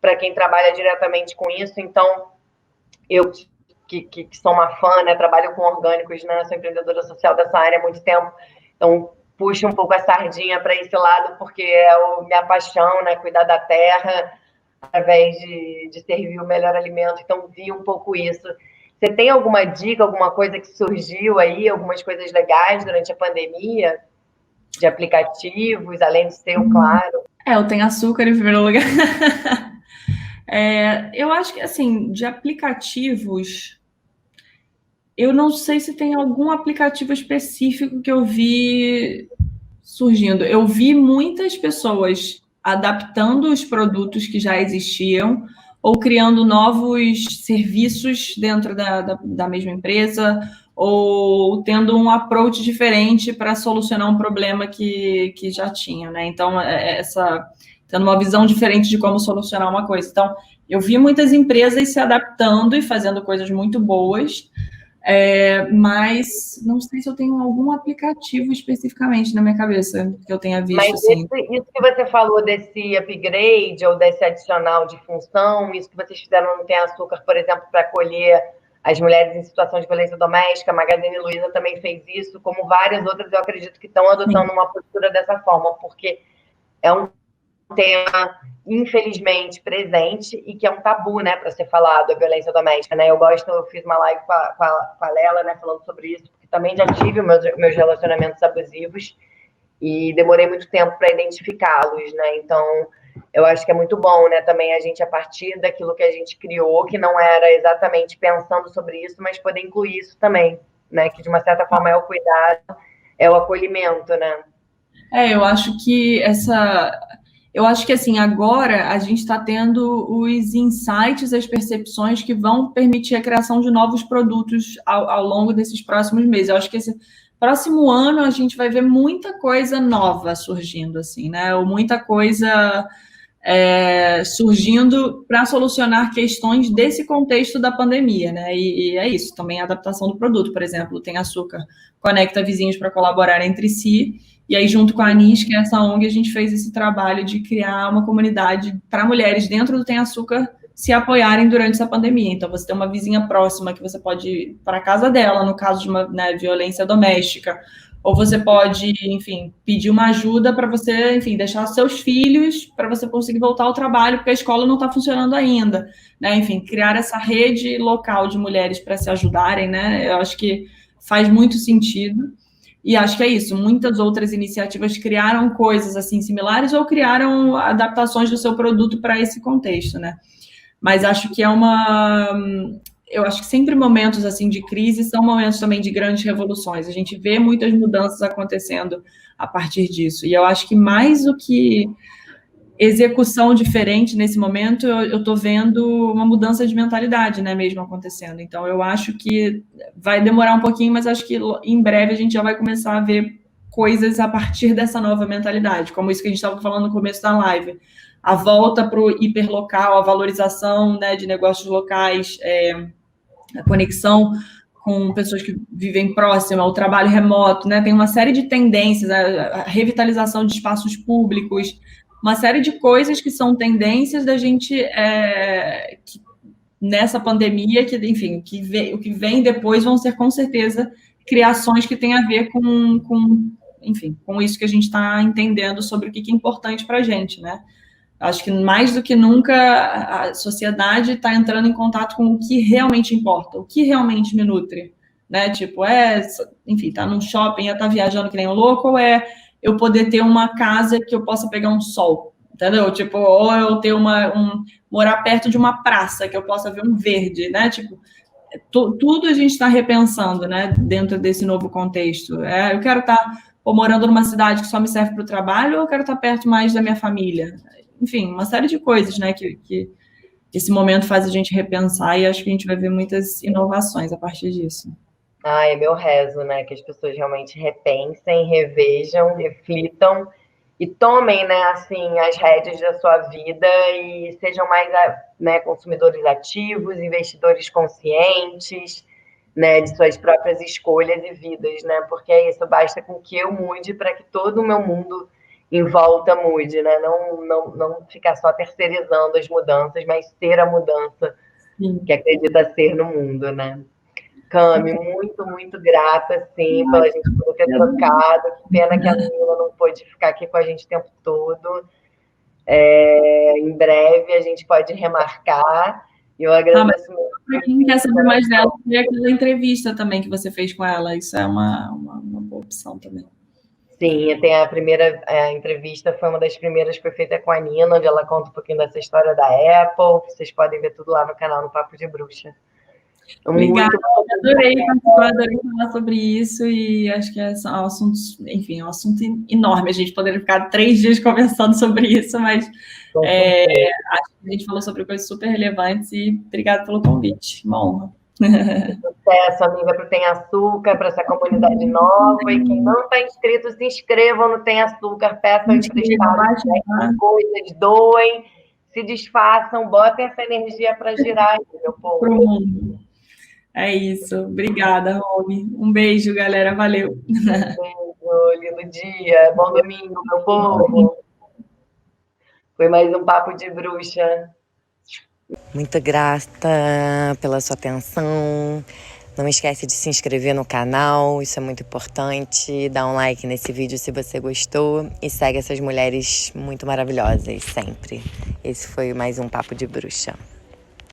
para quem trabalha diretamente com isso. Então, eu que sou uma fã, né? Trabalho com orgânicos, né? Sou empreendedora social dessa área há muito tempo. Então, puxo um pouco a sardinha para esse lado, porque é minha paixão, né? Cuidar da terra através de servir o melhor alimento. Então, vi um pouco isso. Você tem alguma dica, alguma coisa que surgiu aí, algumas coisas legais durante a pandemia? De aplicativos, além de ser um claro? Eu tenho açúcar em primeiro lugar. Eu acho que, assim, de aplicativos, eu não sei se tem algum aplicativo específico que eu vi surgindo. Eu vi muitas pessoas adaptando os produtos que já existiam ou criando novos serviços dentro da mesma empresa ou tendo um approach diferente para solucionar um problema que já tinha, né? Então, tendo uma visão diferente de como solucionar uma coisa. Então, eu vi muitas empresas se adaptando e fazendo coisas muito boas, mas não sei se eu tenho algum aplicativo especificamente na minha cabeça que eu tenha visto. Mas assim. Isso que você falou desse upgrade ou desse adicional de função, isso que vocês fizeram no Tem Açúcar, por exemplo, para acolher as mulheres em situação de violência doméstica, a Magazine Luiza também fez isso, como várias outras, eu acredito que estão adotando uma postura dessa forma, porque é um tema, infelizmente, presente e que é um tabu, né, para ser falado, a violência doméstica, né? Eu fiz uma live com a Lela, né, falando sobre isso, porque também já tive meus relacionamentos abusivos e demorei muito tempo para identificá-los, né? Então, eu acho que é muito bom, né, também a gente, a partir daquilo que a gente criou, que não era exatamente pensando sobre isso, mas poder incluir isso também, né? Que, de uma certa forma, é o cuidado, é o acolhimento, né? Eu acho que Eu acho que, assim, agora a gente está tendo os insights, as percepções que vão permitir a criação de novos produtos ao longo desses próximos meses. Eu acho que esse próximo ano a gente vai ver muita coisa nova surgindo, assim, né? Ou muita coisa surgindo para solucionar questões desse contexto da pandemia, né? E é isso, também a adaptação do produto, por exemplo, Tem Açúcar conecta vizinhos para colaborar entre si, e aí junto com a Anis, que é essa ONG, a gente fez esse trabalho de criar uma comunidade para mulheres dentro do Tem Açúcar se apoiarem durante essa pandemia. Então, você tem uma vizinha próxima que você pode ir para a casa dela, no caso de uma violência doméstica, ou você pode, enfim, pedir uma ajuda para você, enfim, deixar seus filhos para você conseguir voltar ao trabalho, porque a escola não está funcionando ainda, né? Enfim, criar essa rede local de mulheres para se ajudarem, né? Eu acho que faz muito sentido. E acho que é isso. Muitas outras iniciativas criaram coisas assim similares ou criaram adaptações do seu produto para esse contexto, né? Mas acho que eu acho que sempre momentos assim de crise são momentos também de grandes revoluções. A gente vê muitas mudanças acontecendo a partir disso. E eu acho que mais do que execução diferente nesse momento, eu estou vendo uma mudança de mentalidade, né, mesmo acontecendo. Então, eu acho que vai demorar um pouquinho, mas acho que em breve a gente já vai começar a ver coisas a partir dessa nova mentalidade, como isso que a gente estava falando no começo da live. A volta para o hiperlocal, a valorização, né, de negócios locais, a conexão com pessoas que vivem próxima, o trabalho remoto, né? Tem uma série de tendências, a revitalização de espaços públicos, uma série de coisas que são tendências da gente que, nessa pandemia, que, enfim, o que vem depois vão ser, com certeza, criações que têm a ver enfim, com isso que a gente está entendendo sobre o que é importante para a gente, né? Acho que mais do que nunca a sociedade está entrando em contato com o que realmente importa, o que realmente me nutre, né? Tipo, enfim, tá num shopping, tá viajando que nem um louco, ou eu poder ter uma casa que eu possa pegar um sol, entendeu? Tipo, ou eu ter morar perto de uma praça que eu possa ver um verde, né? Tipo, tudo a gente está repensando, né? Dentro desse novo contexto. Eu quero estar morando numa cidade que só me serve para o trabalho, ou eu quero estar perto mais da minha família? Enfim, uma série de coisas, né, que esse momento faz a gente repensar, e acho que a gente vai ver muitas inovações a partir disso. É meu rezo, né, que as pessoas realmente repensem, revejam, reflitam e tomem, né, assim, as rédeas da sua vida e sejam mais, né, consumidores ativos, investidores conscientes, né, de suas próprias escolhas e vidas, né, porque é isso, basta com que eu mude para que todo o meu mundo em volta mude, né? Não ficar só terceirizando as mudanças, mas ser a mudança que acredita ser no mundo, né? Cami, muito, muito grata, assim, pela gente poder ter trocado. Que pena que a Nila não pôde ficar aqui com a gente o tempo todo. Em breve a gente pode remarcar. E eu agradeço muito. Para quem quer saber mais dela, tem aquela entrevista também que você fez com ela. Isso é uma boa opção também. Sim, tem a primeira entrevista, foi uma das primeiras que foi feita com a Nina, onde ela conta um pouquinho dessa história da Apple. Vocês podem ver tudo lá no canal, no Papo de Bruxa. Obrigada, adorei participar, adorei falar sobre isso, e acho que é um assunto, enfim, é um assunto enorme. A gente poderia ficar 3 dias conversando sobre isso, mas acho que a gente falou sobre coisas super relevantes, e obrigada pelo convite, uma honra. Sucesso, amiga, para o Tem Açúcar, para essa comunidade nova. E quem não está inscrito, se inscrevam no Tem Açúcar, peçam emprestados, coisas, doem, se desfaçam, botem essa energia para girar, meu povo. É isso. Obrigada, Romy. Um beijo, galera. Valeu. Um beijo, lindo dia. Bom domingo, meu povo. Foi mais um Papo de Bruxa. Muito grata pela sua atenção. Não esquece de se inscrever no canal, isso é muito importante. Dá um like nesse vídeo se você gostou e segue essas mulheres muito maravilhosas sempre. Esse foi mais um Papo de Bruxa.